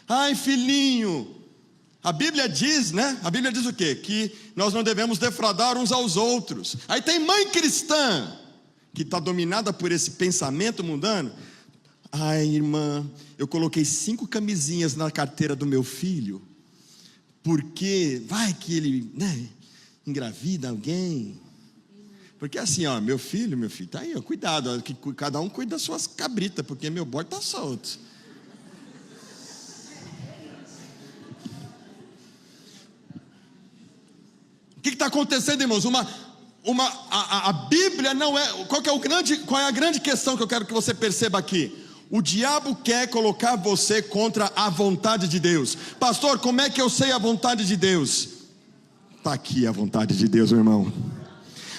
Ai, filhinho. A Bíblia diz, né? A Bíblia diz o quê? Que nós não devemos defraudar uns aos outros. Aí tem mãe cristã que está dominada por esse pensamento mundano. Ai, irmã, eu coloquei 5 camisinhas na carteira do meu filho, porque vai que ele, engravida alguém. Porque assim, meu filho, tá aí, cuidado, que cada um cuida das suas cabritas, porque meu bode está solto. O que está acontecendo, irmãos? A Bíblia não é... Qual é a grande questão que eu quero que você perceba aqui? O diabo quer colocar você contra a vontade de Deus. Pastor, como é que eu sei a vontade de Deus? Está aqui a vontade de Deus, meu irmão.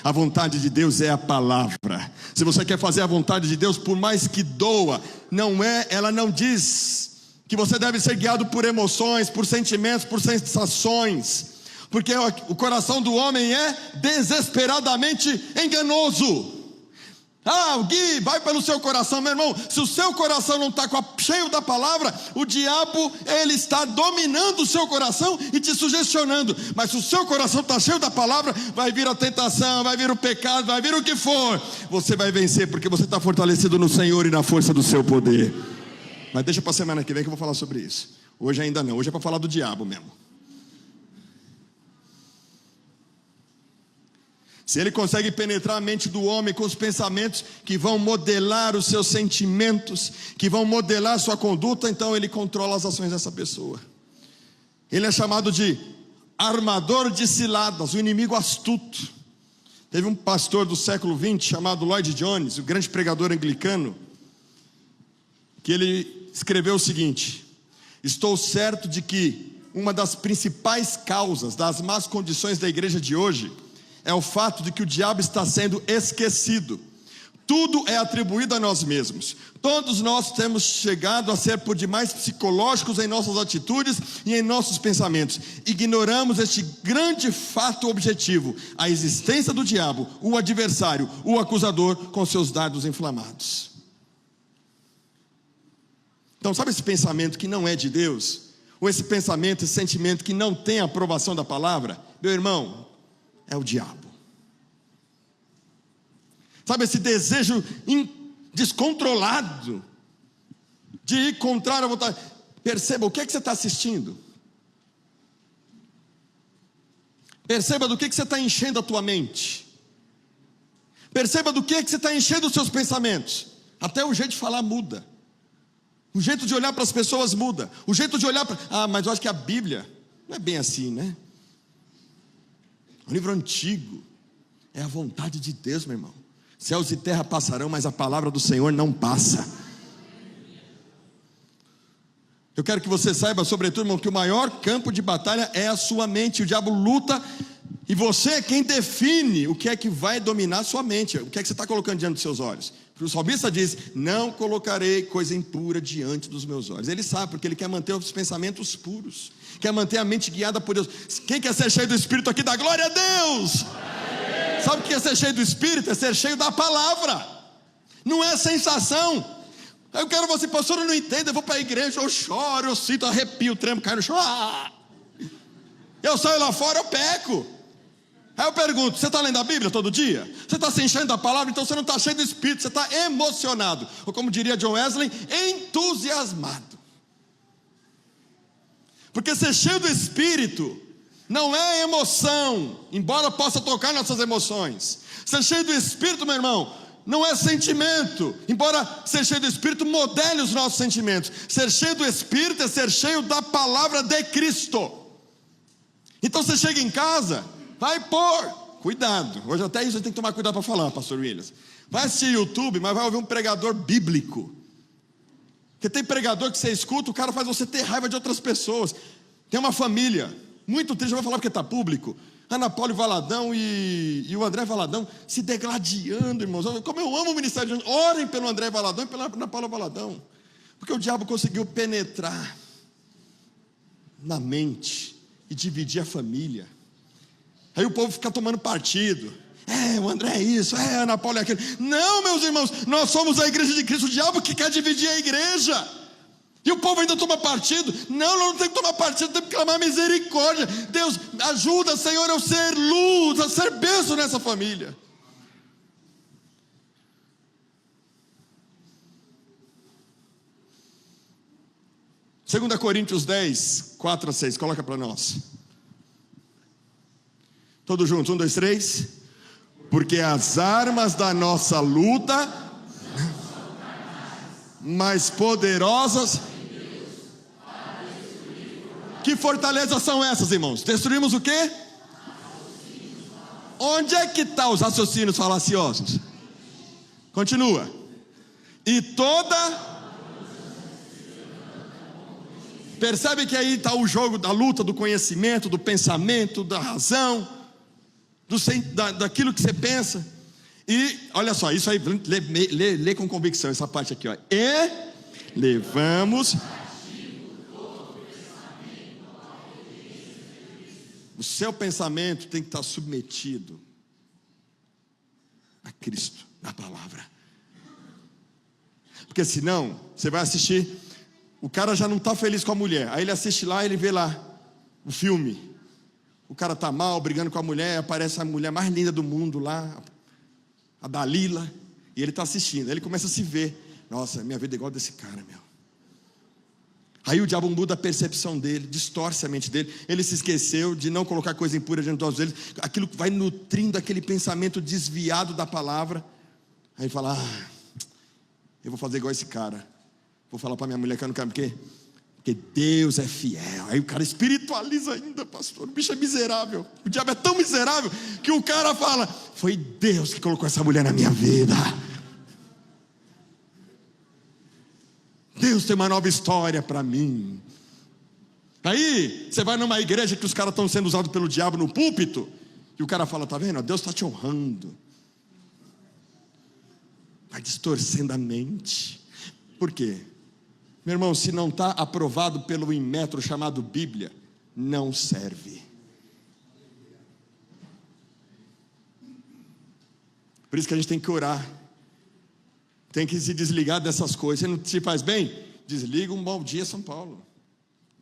A vontade de Deus é a palavra. Se você quer fazer a vontade de Deus, por mais que doa, ela não diz que você deve ser guiado por emoções, por sentimentos, por sensações. Porque o coração do homem é desesperadamente enganoso. Gui, vai pelo seu coração, meu irmão. Se o seu coração não está cheio da palavra, o diabo, ele está dominando o seu coração e te sugestionando. Mas se o seu coração está cheio da palavra, vai vir a tentação, vai vir o pecado, vai vir o que for. Você vai vencer, porque você está fortalecido no Senhor e na força do seu poder. Mas deixa para a semana que vem que eu vou falar sobre isso. Hoje ainda não, hoje é para falar do diabo mesmo. Se ele consegue penetrar a mente do homem com os pensamentos que vão modelar os seus sentimentos, que vão modelar a sua conduta, então ele controla as ações dessa pessoa. Ele é chamado de armador de ciladas, o inimigo astuto. Teve um pastor do século XX chamado Lloyd Jones, o grande pregador anglicano, que ele escreveu o seguinte: estou certo de que uma das principais causas das más condições da igreja de hoje é o fato de que o diabo está sendo esquecido. Tudo é atribuído a nós mesmos. Todos nós temos chegado a ser por demais psicológicos em nossas atitudes e em nossos pensamentos. Ignoramos este grande fato objetivo: a existência do diabo, o adversário, o acusador com seus dardos inflamados. Então, sabe esse pensamento que não é de Deus? Ou esse pensamento, esse sentimento que não tem a aprovação da palavra? Meu irmão, é o diabo. Sabe esse desejo descontrolado de ir contrário à vontade? Perceba o que é que você está assistindo. Perceba do que você está enchendo a tua mente. Perceba do que é que você está enchendo os seus pensamentos. Até o jeito de falar muda. O jeito de olhar para as pessoas muda. O jeito de olhar para... Ah, mas eu acho que a Bíblia não é bem assim, né? É um livro antigo. É a vontade de Deus, meu irmão. Céus e terra passarão, mas a palavra do Senhor não passa. Eu quero que você saiba, sobretudo, irmão, que o maior campo de batalha é a sua mente. O diabo luta e você é quem define o que é que vai dominar a sua mente. O que é que você está colocando diante dos seus olhos. O salmista diz: não colocarei coisa impura diante dos meus olhos. Ele sabe, porque ele quer manter os pensamentos puros, quer manter a mente guiada por Deus. Quem quer ser cheio do Espírito aqui, dá glória a Deus. Sabe o que é ser cheio do Espírito? É ser cheio da palavra. Não é sensação. Eu quero você, pastor, eu não entendo. Eu vou para a igreja, eu choro, eu sinto arrepio, tremo, caio no chão. Eu saio lá fora, eu peco. Aí eu pergunto: você está lendo a Bíblia todo dia? Você está se enchendo da palavra? Então você não está cheio do Espírito, você está emocionado. Ou como diria John Wesley, entusiasmado. Porque ser cheio do Espírito não é emoção, embora possa tocar nossas emoções. Ser cheio do Espírito, meu irmão, não é sentimento, embora ser cheio do Espírito modele os nossos sentimentos. Ser cheio do Espírito é ser cheio da palavra de Cristo. Então você chega em casa, vai pôr, cuidado, hoje até isso você tem que tomar cuidado para falar, pastor Williams. Vai assistir YouTube, mas vai ouvir um pregador bíblico. Porque tem pregador que você escuta, o cara faz você ter raiva de outras pessoas. Tem uma família muito triste, eu vou falar porque está público. Ana Paula Valadão e o André Valadão se degladiando, irmãos. Como eu amo o ministério de Deus. Orem pelo André Valadão e pela Ana Paula Valadão. Porque o diabo conseguiu penetrar na mente e dividir a família. Aí o povo fica tomando partido. O André é isso, a Ana Paula é aquilo. Não, meus irmãos, nós somos a igreja de Cristo. O diabo que quer dividir a igreja. E o povo ainda toma partido. Não tem que tomar partido, tem que clamar misericórdia. Deus, ajuda, Senhor, a eu ser luz, a ser bênção nessa família. Segunda Coríntios 10, 4 a 6, coloca para nós. Todos juntos, 1, 2, 3. Porque as armas da nossa luta, mais poderosas. Que fortalezas são essas, irmãos? Destruímos o quê? Onde é que estão os raciocínios falaciosos? Continua. E toda... Percebe que aí está o jogo da luta, do conhecimento, do pensamento, da razão, daquilo que você pensa. E olha só, isso aí, lê com convicção essa parte aqui, ó. E levamos o seu pensamento tem que estar submetido a Cristo, na palavra. Porque senão, você vai assistir, o cara já não está feliz com a mulher, aí ele assiste lá, ele vê lá o filme, o cara está mal, brigando com a mulher, aparece a mulher mais linda do mundo lá, a Dalila, e ele está assistindo, aí ele começa a se ver, nossa, minha vida é igual a desse cara, meu. Aí o diabo muda a percepção dele, distorce a mente dele, ele se esqueceu de não colocar coisa impura diante dos olhos dele, aquilo vai nutrindo aquele pensamento desviado da palavra, aí ele fala, eu vou fazer igual esse cara, vou falar para minha mulher que eu não quero, porque Porque Deus é fiel. Aí o cara espiritualiza ainda, pastor. O bicho é miserável. O diabo é tão miserável que o cara fala: foi Deus que colocou essa mulher na minha vida. Deus tem uma nova história para mim. Aí você vai numa igreja que os caras estão sendo usados pelo diabo no púlpito, e o cara fala: tá vendo? Deus está te honrando. Vai distorcendo a mente. Por quê? Meu irmão, se não está aprovado pelo Inmetro chamado Bíblia, não serve. Por isso que a gente tem que orar. Tem que se desligar dessas coisas. Você não te faz bem? Desliga um bom dia, São Paulo.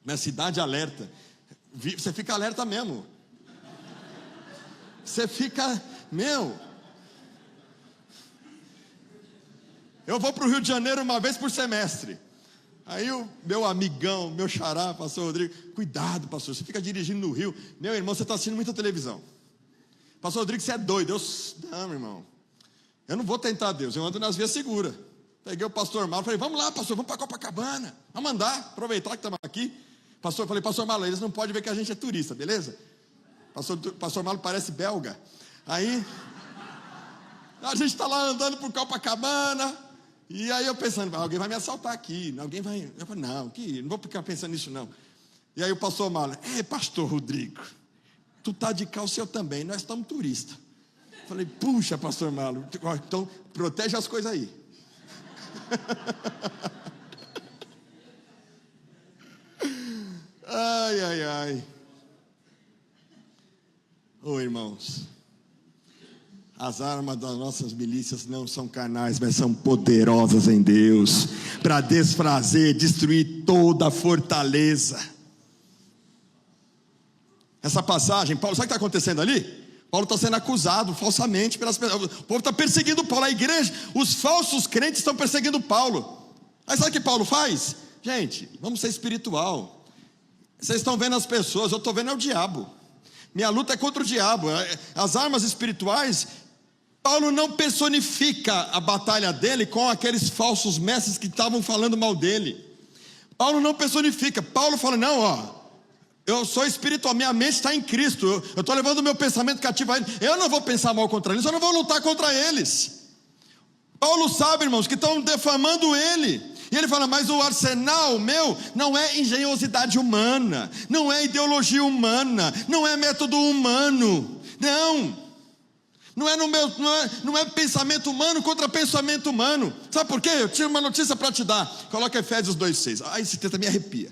Minha cidade alerta. Você fica alerta mesmo. Você fica, eu vou para o Rio de Janeiro uma vez por semestre. Aí o meu amigão, meu xará, pastor Rodrigo: cuidado, pastor, você fica dirigindo no Rio. Meu irmão, você está assistindo muita televisão. Pastor Rodrigo, você é doido. Não, meu irmão, eu não vou tentar Deus, eu ando nas vias seguras. Peguei o pastor Marlon, falei: vamos lá, pastor, vamos para Copacabana, vamos andar, aproveitar que estamos aqui. Pastor, falei: pastor Marlon, eles não podem ver que a gente é turista, beleza? Pastor Marlon parece belga. Aí a gente está lá andando por Copacabana. E aí eu pensando: alguém vai me assaltar aqui, alguém vai... Eu falei: não vou ficar pensando nisso não. E aí o pastor Marlon: pastor Rodrigo, tu tá de calça, eu também, nós estamos turistas. Falei: puxa, pastor Marlon, então protege as coisas aí. Ai. Irmãos, as armas das nossas milícias não são carnais, mas são poderosas em Deus, para desfazer, destruir toda a fortaleza. Essa passagem, Paulo, sabe o que está acontecendo ali? Paulo está sendo acusado falsamente pelas pessoas. O povo está perseguindo Paulo, a igreja, os falsos crentes estão perseguindo Paulo. Aí sabe o que Paulo faz? Gente, vamos ser espiritual. Vocês estão vendo as pessoas, eu estou vendo o diabo. Minha luta é contra o diabo. As armas espirituais... Paulo não personifica a batalha dele com aqueles falsos mestres que estavam falando mal dele. Paulo não personifica. Paulo fala: não, eu sou espiritual, minha mente está em Cristo, eu estou levando o meu pensamento cativo a ele. Eu não vou pensar mal contra eles, eu não vou lutar contra eles. Paulo sabe, irmãos, que estão defamando ele. E ele fala: mas o arsenal meu não é engenhosidade humana, não é ideologia humana, não é método humano. Não é pensamento humano contra pensamento humano. Sabe por quê? Eu tinha uma notícia para te dar. Coloca Efésios 2,6. Esse texto me arrepia.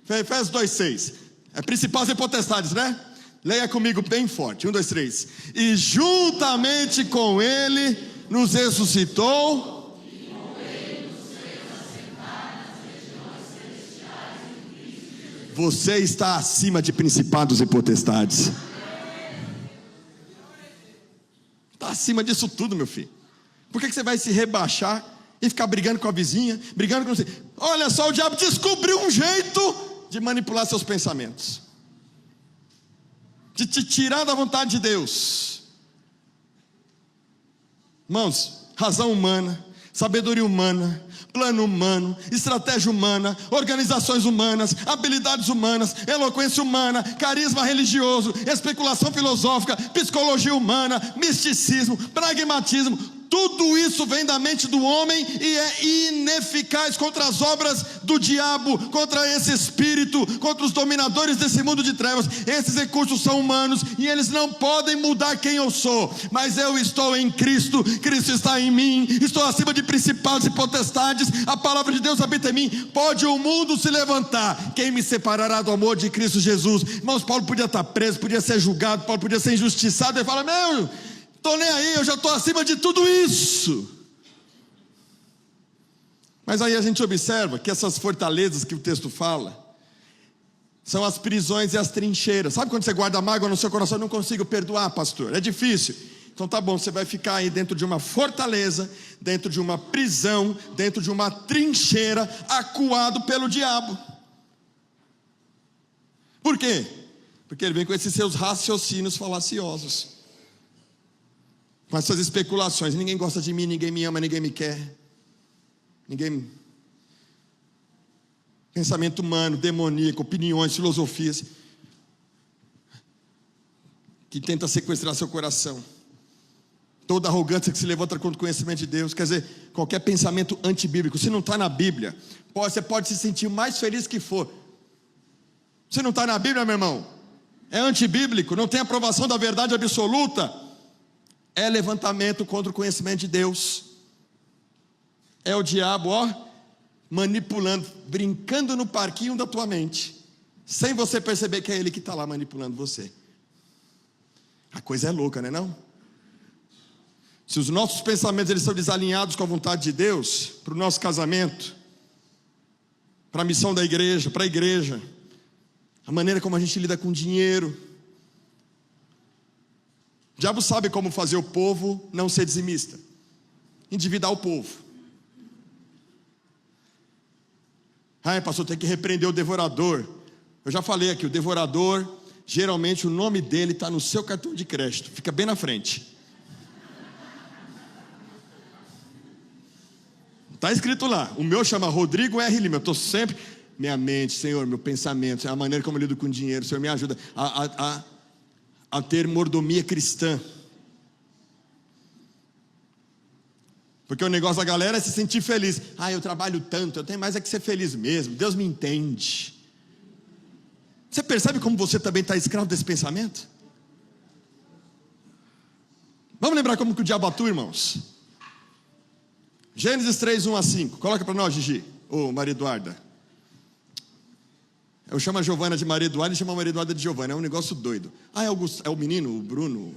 Efésios 2,6. É principais e potestades, né? Leia comigo bem forte. 1, 2, 3. E juntamente com ele nos ressuscitou. E com ele nos fez assentar nas regiões celestiais em Cristo Jesus. Você está acima de principados e potestades. Está acima disso tudo, meu filho. Por que você vai se rebaixar e ficar brigando com a vizinha, brigando com você? Olha só, o diabo descobriu um jeito de manipular seus pensamentos, de te tirar da vontade de Deus. Irmãos, razão humana, sabedoria humana, plano humano, estratégia humana, organizações humanas, habilidades humanas, eloquência humana, carisma religioso, especulação filosófica, psicologia humana, misticismo, pragmatismo, tudo isso vem da mente do homem e é ineficaz contra as obras do diabo, contra esse espírito, contra os dominadores desse mundo de trevas. Esses recursos são humanos e eles não podem mudar quem eu sou, mas eu estou em Cristo, Cristo está em mim, estou acima de principados e potestades, a palavra de Deus habita em mim. Pode o mundo se levantar, quem me separará do amor de Cristo Jesus? Irmãos, Paulo podia estar preso, podia ser julgado, Paulo podia ser injustiçado. Ele fala: estou nem aí, eu já estou acima de tudo isso. Mas aí a gente observa que essas fortalezas que o texto fala são as prisões e as trincheiras. Sabe quando você guarda mágoa no seu coração? Eu não consigo perdoar, pastor, é difícil. Então tá bom, você vai ficar aí dentro de uma fortaleza, dentro de uma prisão, dentro de uma trincheira, acuado pelo diabo. Por quê? Porque ele vem com esses seus raciocínios falaciosos, com essas especulações: ninguém gosta de mim, ninguém me ama, ninguém me quer, ninguém... Pensamento humano, demoníaco, opiniões, filosofias, que tenta sequestrar seu coração. Toda arrogância que se levanta contra o conhecimento de Deus. Quer dizer, qualquer pensamento antibíblico. Se não está na Bíblia, você pode se sentir mais feliz que for. Se não está na Bíblia, meu irmão, é antibíblico, não tem aprovação da verdade absoluta. É levantamento contra o conhecimento de Deus. É o diabo, manipulando, brincando no parquinho da tua mente, sem você perceber que é ele que está lá manipulando você. A coisa é louca, não é não? Se os nossos pensamentos eles são desalinhados com a vontade de Deus, para o nosso casamento, para a missão da igreja, para a igreja, a maneira como a gente lida com dinheiro. O diabo sabe como fazer o povo não ser dizimista, endividar o povo. Pastor, tem que repreender o devorador. Eu já falei aqui, o devorador, geralmente o nome dele está no seu cartão de crédito, fica bem na frente. Está escrito lá, o meu chama Rodrigo R. Lima, eu estou sempre, minha mente, Senhor, meu pensamento, a maneira como eu lido com dinheiro, Senhor me ajuda a ter mordomia cristã. Porque o negócio da galera é se sentir feliz. Eu trabalho tanto, eu tenho mais é que ser feliz mesmo, Deus me entende. Você percebe como você também está escravo desse pensamento? Vamos lembrar como que o diabo atua, irmãos? Gênesis 3, 1 a 5. Coloca para nós, Gigi. Maria Eduarda. Eu chamo a Giovana de Maria Eduarda e chamo a Maria Eduarda de Giovana. É um negócio doido. É o menino, o Bruno.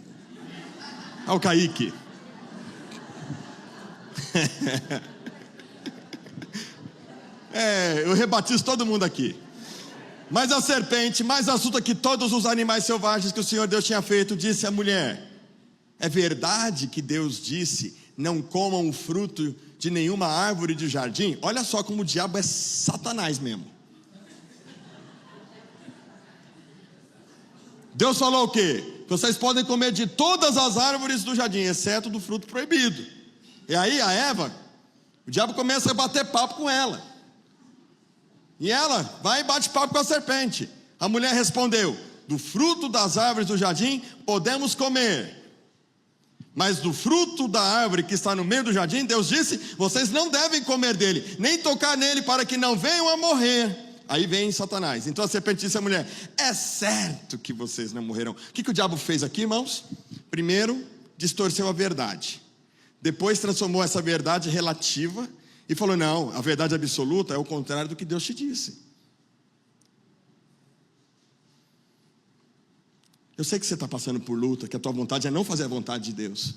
O Kaique. Eu rebatizo todo mundo aqui. Mas a serpente, mais astuta que todos os animais selvagens que o Senhor Deus tinha feito, disse à mulher: é verdade que Deus disse, não comam o fruto de nenhuma árvore do jardim? Olha só como o diabo é Satanás mesmo. Deus falou o quê? Vocês podem comer de todas as árvores do jardim, exceto do fruto proibido. E aí a Eva, o diabo começa a bater papo com ela. E ela vai e bate papo com a serpente. A mulher respondeu: do fruto das árvores do jardim podemos comer, mas do fruto da árvore que está no meio do jardim, Deus disse, vocês não devem comer dele, nem tocar nele, para que não venham a morrer. Aí vem Satanás. Então a serpente disse à mulher: é certo que vocês não morrerão. O que o diabo fez aqui, irmãos? Primeiro, distorceu a verdade. Depois transformou essa verdade relativa e falou: não, a verdade absoluta é o contrário do que Deus te disse. Eu sei que você está passando por luta, que a tua vontade é não fazer a vontade de Deus.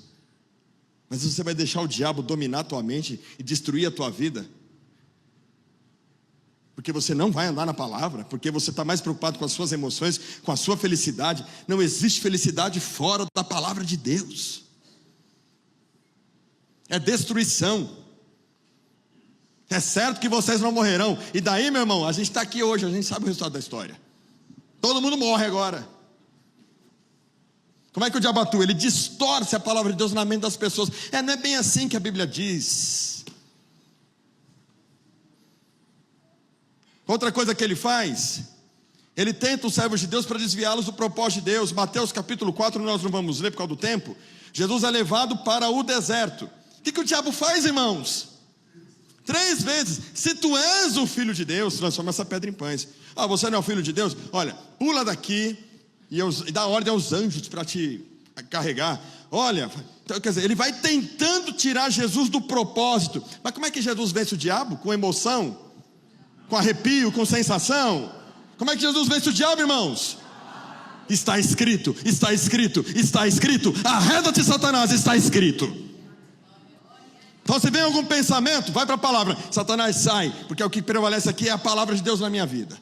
Mas você vai deixar o diabo dominar a tua mente e destruir a tua vida? Porque você não vai andar na palavra, porque você está mais preocupado com as suas emoções, com a sua felicidade. Não existe felicidade fora da palavra de Deus. É destruição. É certo que vocês não morrerão. E daí, meu irmão, a gente está aqui hoje, a gente sabe o resultado da história. Todo mundo morre agora. Como é que o diabo atua? Ele distorce a palavra de Deus na mente das pessoas. Não é bem assim que a Bíblia diz. Outra coisa que ele faz, ele tenta os servos de Deus para desviá-los do propósito de Deus. Mateus capítulo 4, nós não vamos ler por causa do tempo. Jesus é levado para o deserto. O que o diabo faz, irmãos? 3 vezes. Se tu és o filho de Deus, transforma essa pedra em pães. Você não é o filho de Deus? Olha, pula daqui e dá ordem aos anjos para te carregar. Olha, quer dizer, ele vai tentando tirar Jesus do propósito. Mas como é que Jesus vence o diabo? Com emoção? Com arrepio? Com sensação? Como é que Jesus vence o diabo, irmãos? Está escrito, está escrito, está escrito. Arreda-te, Satanás, está escrito. Então se vem algum pensamento, vai para a palavra. Satanás, sai, porque o que prevalece aqui é a palavra de Deus na minha vida.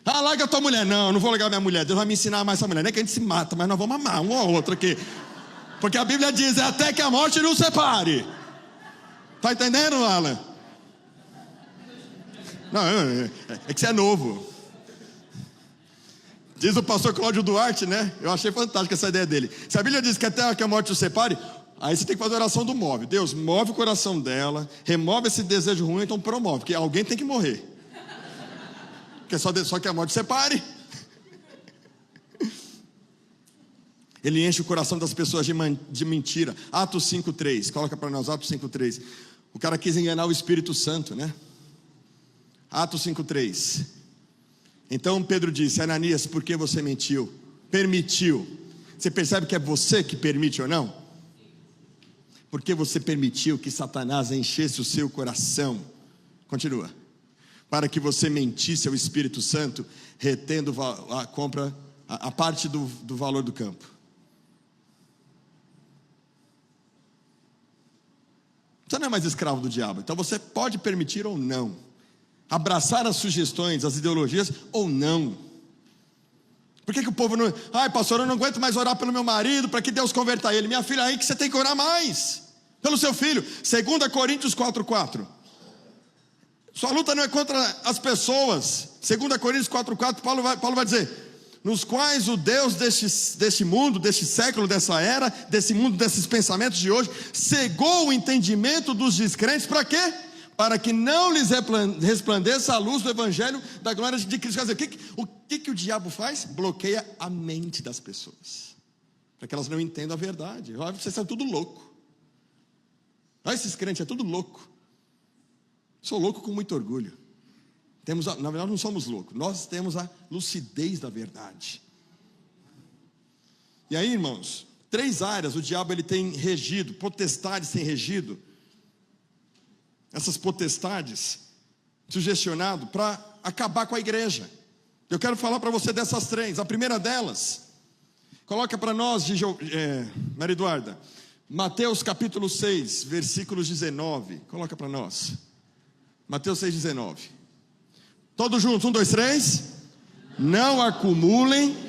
Larga a tua mulher. Não vou largar minha mulher, Deus vai me ensinar a amar essa mulher. Não é que a gente se mata, mas nós vamos amar um ou outro aqui. Porque a Bíblia diz, até que a morte nos separe. Está entendendo, Alan? Não, é que você é novo. Diz o pastor Cláudio Duarte, né? Eu achei fantástica essa ideia dele. Se a Bíblia diz que até que a morte nos separe, Aí você tem que fazer a oração do move. Deus, move o coração dela, remove esse desejo ruim, então promove, porque alguém tem que morrer. Porque só que a morte separe. Ele enche o coração das pessoas de mentira. Atos 5:3, coloca para nós Atos 5:3. O cara quis enganar o Espírito Santo, né? Atos 5:3. Então Pedro disse: Ananias, por que você mentiu? Permitiu. Você percebe que é você que permite ou não? Porque você permitiu que Satanás enchesse o seu coração. Continua. Para que você mentisse ao Espírito Santo, retendo a compra, a parte do valor do campo. Você não é mais escravo do diabo. Então você pode permitir ou não. Abraçar as sugestões, as ideologias ou não. Por que o povo não... Ai, pastor, eu não aguento mais orar pelo meu marido, para que Deus converta ele. Minha filha, aí que você tem que orar mais. Pelo seu filho. 2 Coríntios 4:4. Sua luta não é contra as pessoas. 2 Coríntios 4:4, Paulo vai dizer: nos quais o Deus deste mundo, deste século, dessa era, desse mundo, desses pensamentos de hoje, cegou o entendimento dos descrentes, para quê? Para que não lhes resplandeça a luz do evangelho da glória de Cristo. Quer dizer, o que o diabo faz? Bloqueia a mente das pessoas, para que elas não entendam a verdade. Olha, vocês são tudo louco. Olha, esses crentes, é tudo louco. Sou louco com muito orgulho. Na verdade não somos loucos, nós temos a lucidez da verdade. E aí, irmãos, 3 áreas o diabo ele tem regido, potestades tem regido. Essas potestades sugestionado para acabar com a igreja. Eu quero falar para você dessas 3. A primeira delas, coloca para nós, Maria Eduarda, Mateus capítulo 6, versículos 19. Coloca para nós. Mateus 6:19. Todos juntos, 1, 2, 3. Não acumulem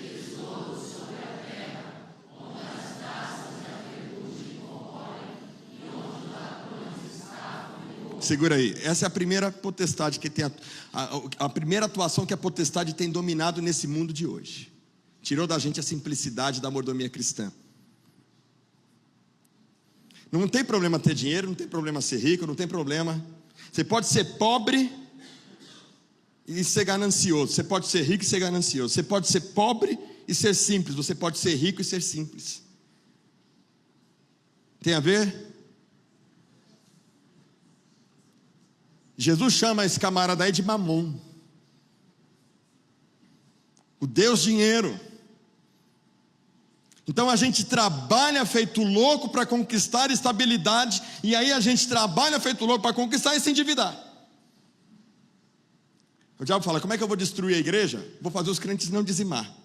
segura aí, essa é a primeira potestade que tem a primeira atuação que a potestade tem dominado nesse mundo de hoje. Tirou da gente a simplicidade da mordomia cristã. Não tem problema ter dinheiro, não tem problema ser rico, não tem problema. Você pode ser pobre e ser ganancioso. Você pode ser rico e ser ganancioso. Você pode ser pobre e ser simples. Você pode ser rico e ser simples. Tem a ver? Jesus chama esse camarada aí de Mamon, o Deus dinheiro. Então a gente trabalha feito louco para conquistar estabilidade, e aí a gente trabalha feito louco para conquistar e se endividar. O diabo fala: como é que eu vou destruir a igreja? Vou fazer os crentes não dizimar,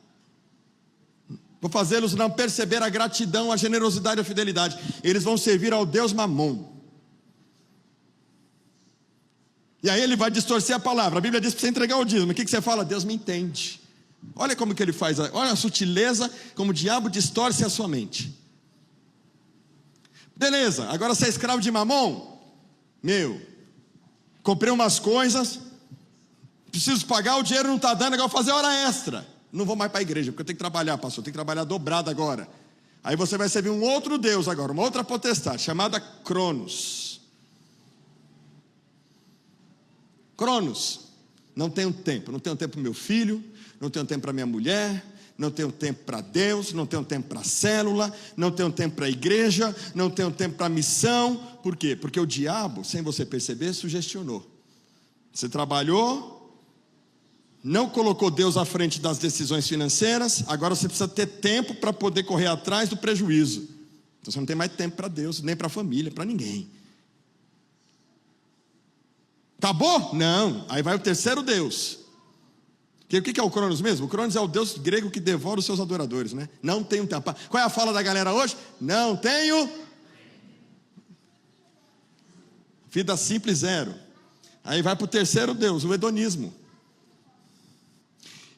vou fazê-los não perceber a gratidão, a generosidade e a fidelidade. Eles vão servir ao Deus Mamon. E aí ele vai distorcer a palavra. A Bíblia diz para você entregar o dízimo. O que você fala? Deus me entende. Olha como que ele faz, olha a sutileza, como o diabo distorce a sua mente. Beleza, agora você é escravo de Mamon? Comprei umas coisas, preciso pagar, o dinheiro não está dando, agora vou fazer hora extra. Não vou mais para a igreja, porque eu tenho que trabalhar, pastor, eu tenho que trabalhar dobrado agora. Aí você vai servir um outro Deus agora, uma outra potestade, chamada Cronos. Cronos, não tenho tempo para meu filho, não tenho tempo para minha mulher, não tenho tempo para Deus, não tenho tempo para a célula, não tenho tempo para a igreja, não tenho tempo para a missão. Por quê? Porque o diabo, sem você perceber, sugestionou. Você trabalhou, não colocou Deus à frente das decisões financeiras, agora você precisa ter tempo para poder correr atrás do prejuízo. Então você não tem mais tempo para Deus, nem para a família, para ninguém. Acabou? Não. Aí vai o terceiro Deus. O que é o Cronos mesmo? O Cronos é o Deus grego que devora os seus adoradores, né? Não tenho tempo. Qual é a fala da galera hoje? Não tenho. Vida simples, 0. Aí vai para o terceiro Deus, o hedonismo.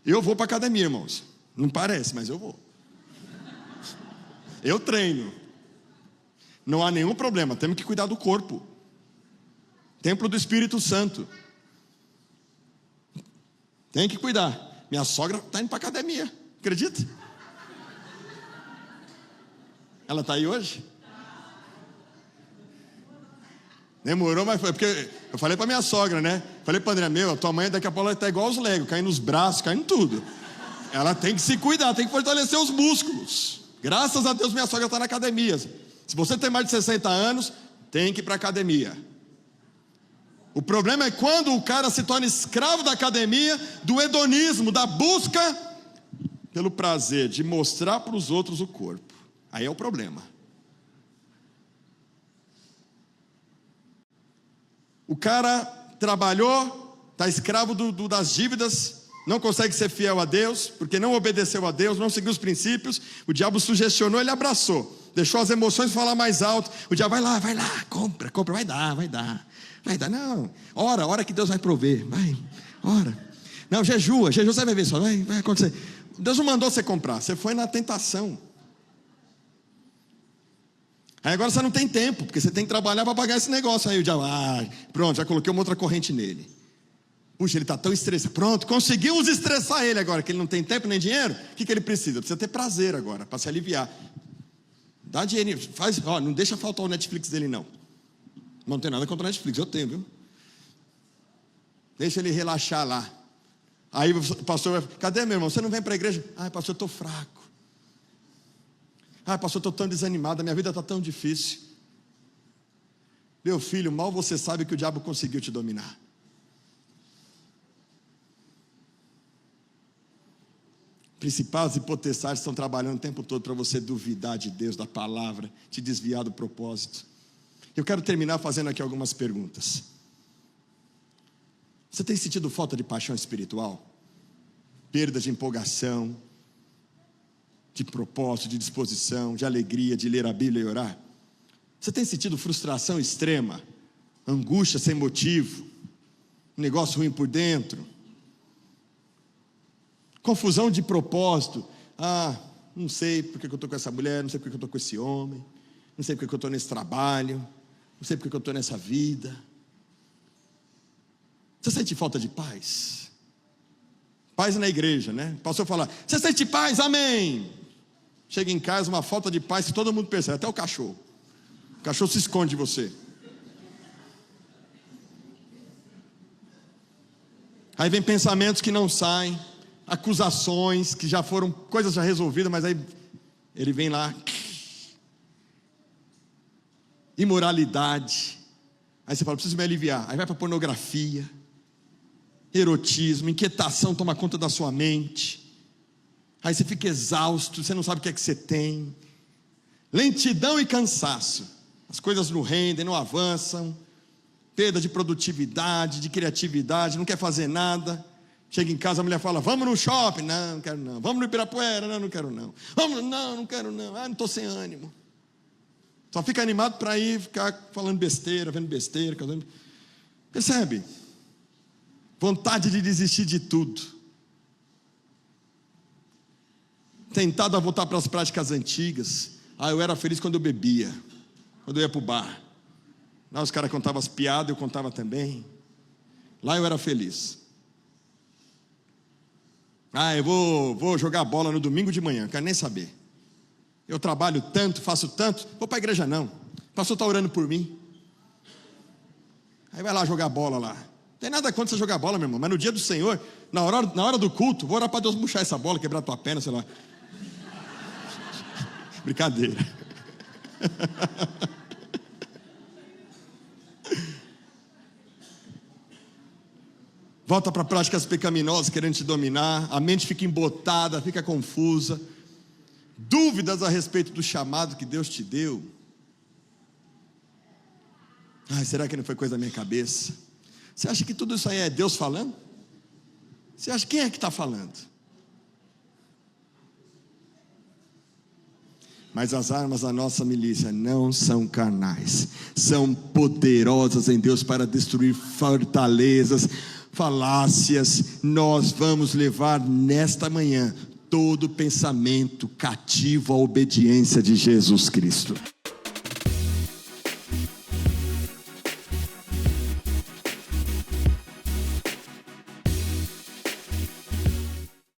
Eu vou para a academia, irmãos. Não parece, mas eu vou. Eu treino. Não há nenhum problema, temos que cuidar do corpo. Templo do Espírito Santo. Tem que cuidar. Minha sogra está indo para a academia, acredita? Ela está aí hoje? Demorou, mas foi. Porque eu falei pra minha sogra, né? Falei pra André, a tua mãe daqui a pouco ela tá igual os Legos, caindo nos braços, caindo tudo. Ela tem que se cuidar, tem que fortalecer os músculos. Graças a Deus minha sogra está na academia. Se você tem mais de 60 anos, tem que ir para a academia. O problema é quando o cara se torna escravo da academia, do hedonismo, da busca pelo prazer de mostrar para os outros o corpo. Aí é o problema. O cara trabalhou, está escravo das dívidas, não consegue ser fiel a Deus, porque não obedeceu a Deus, não seguiu os princípios. O diabo sugestionou, ele abraçou, deixou as emoções falar mais alto. O diabo, vai lá, compra, vai dar, não, ora que Deus vai prover, ora, não, jejua, você vai ver só, vai acontecer. Deus não mandou você comprar, você foi na tentação. Aí agora você não tem tempo, porque você tem que trabalhar para pagar esse negócio. Aí o diabo, pronto, já coloquei uma outra corrente nele. Puxa, ele está tão estressado. Pronto, conseguimos estressar ele agora, que ele não tem tempo nem dinheiro. O que ele precisa? Precisa ter prazer agora, para se aliviar. Dá dinheiro, não deixa faltar o Netflix dele não. Não tem nada contra o Netflix, eu tenho, viu? Deixa ele relaxar lá. Aí o pastor vai, cadê meu irmão? Você não vem para a igreja? Pastor, eu estou fraco. Pastor, eu estou tão desanimado, a minha vida está tão difícil. Meu filho, mal você sabe que o diabo conseguiu te dominar. Principados e potestades estão trabalhando o tempo todo para você duvidar de Deus, da palavra, te desviar do propósito. Eu quero terminar fazendo aqui algumas perguntas. Você tem sentido falta de paixão espiritual? Perda de empolgação, de propósito, de disposição, de alegria, de ler a Bíblia e orar? Você tem sentido frustração extrema, angústia sem motivo, um negócio ruim por dentro? Confusão de propósito. Não sei porque eu estou com essa mulher, não sei porque eu estou com esse homem, não sei porque eu estou nesse trabalho, não sei porque eu estou nessa vida. Você sente falta de paz? Paz na igreja, né? O pastor fala, você sente paz? Amém. Chega em casa, uma falta de paz que todo mundo percebe, até o cachorro. O cachorro se esconde de você. Aí vem pensamentos que não saem, acusações que já foram, coisas já resolvidas, mas aí ele vem lá, imoralidade. Aí você fala, preciso me aliviar. Aí vai para pornografia, erotismo, inquietação toma conta da sua mente. Aí você fica exausto, você não sabe o que é que você tem. Lentidão e cansaço, as coisas não rendem, não avançam, perda de produtividade, de criatividade, não quer fazer nada. Chega em casa, a mulher fala, vamos no shopping. Não quero não. Vamos no Ibirapuera. Não quero não. Não quero não. Não estou sem ânimo. Só fica animado para ir ficar falando besteira, vendo besteira. Percebe? Vontade de desistir de tudo. Tentado a voltar para as práticas antigas. Eu era feliz quando eu bebia, quando eu ia para o bar. Lá os caras contavam as piadas, eu contava também. Lá eu era feliz. Eu vou jogar bola no domingo de manhã, não quero nem saber. Eu trabalho tanto, faço tanto, vou para a igreja não. O pastor está orando por mim. Aí vai lá jogar bola lá. Não tem nada contra você jogar bola, meu irmão, mas no dia do Senhor, na hora do culto, vou orar para Deus murchar essa bola, quebrar tua perna, sei lá. Brincadeira. Volta para práticas pecaminosas querendo te dominar, a mente fica embotada, fica confusa, dúvidas a respeito do chamado que Deus te deu. Será que não foi coisa da minha cabeça? Você acha que tudo isso aí é Deus falando? Você acha quem é que está falando? Mas as armas da nossa milícia não são carnais, são poderosas em Deus para destruir fortalezas, falácias. Nós vamos levar nesta manhã todo pensamento cativo à obediência de Jesus Cristo.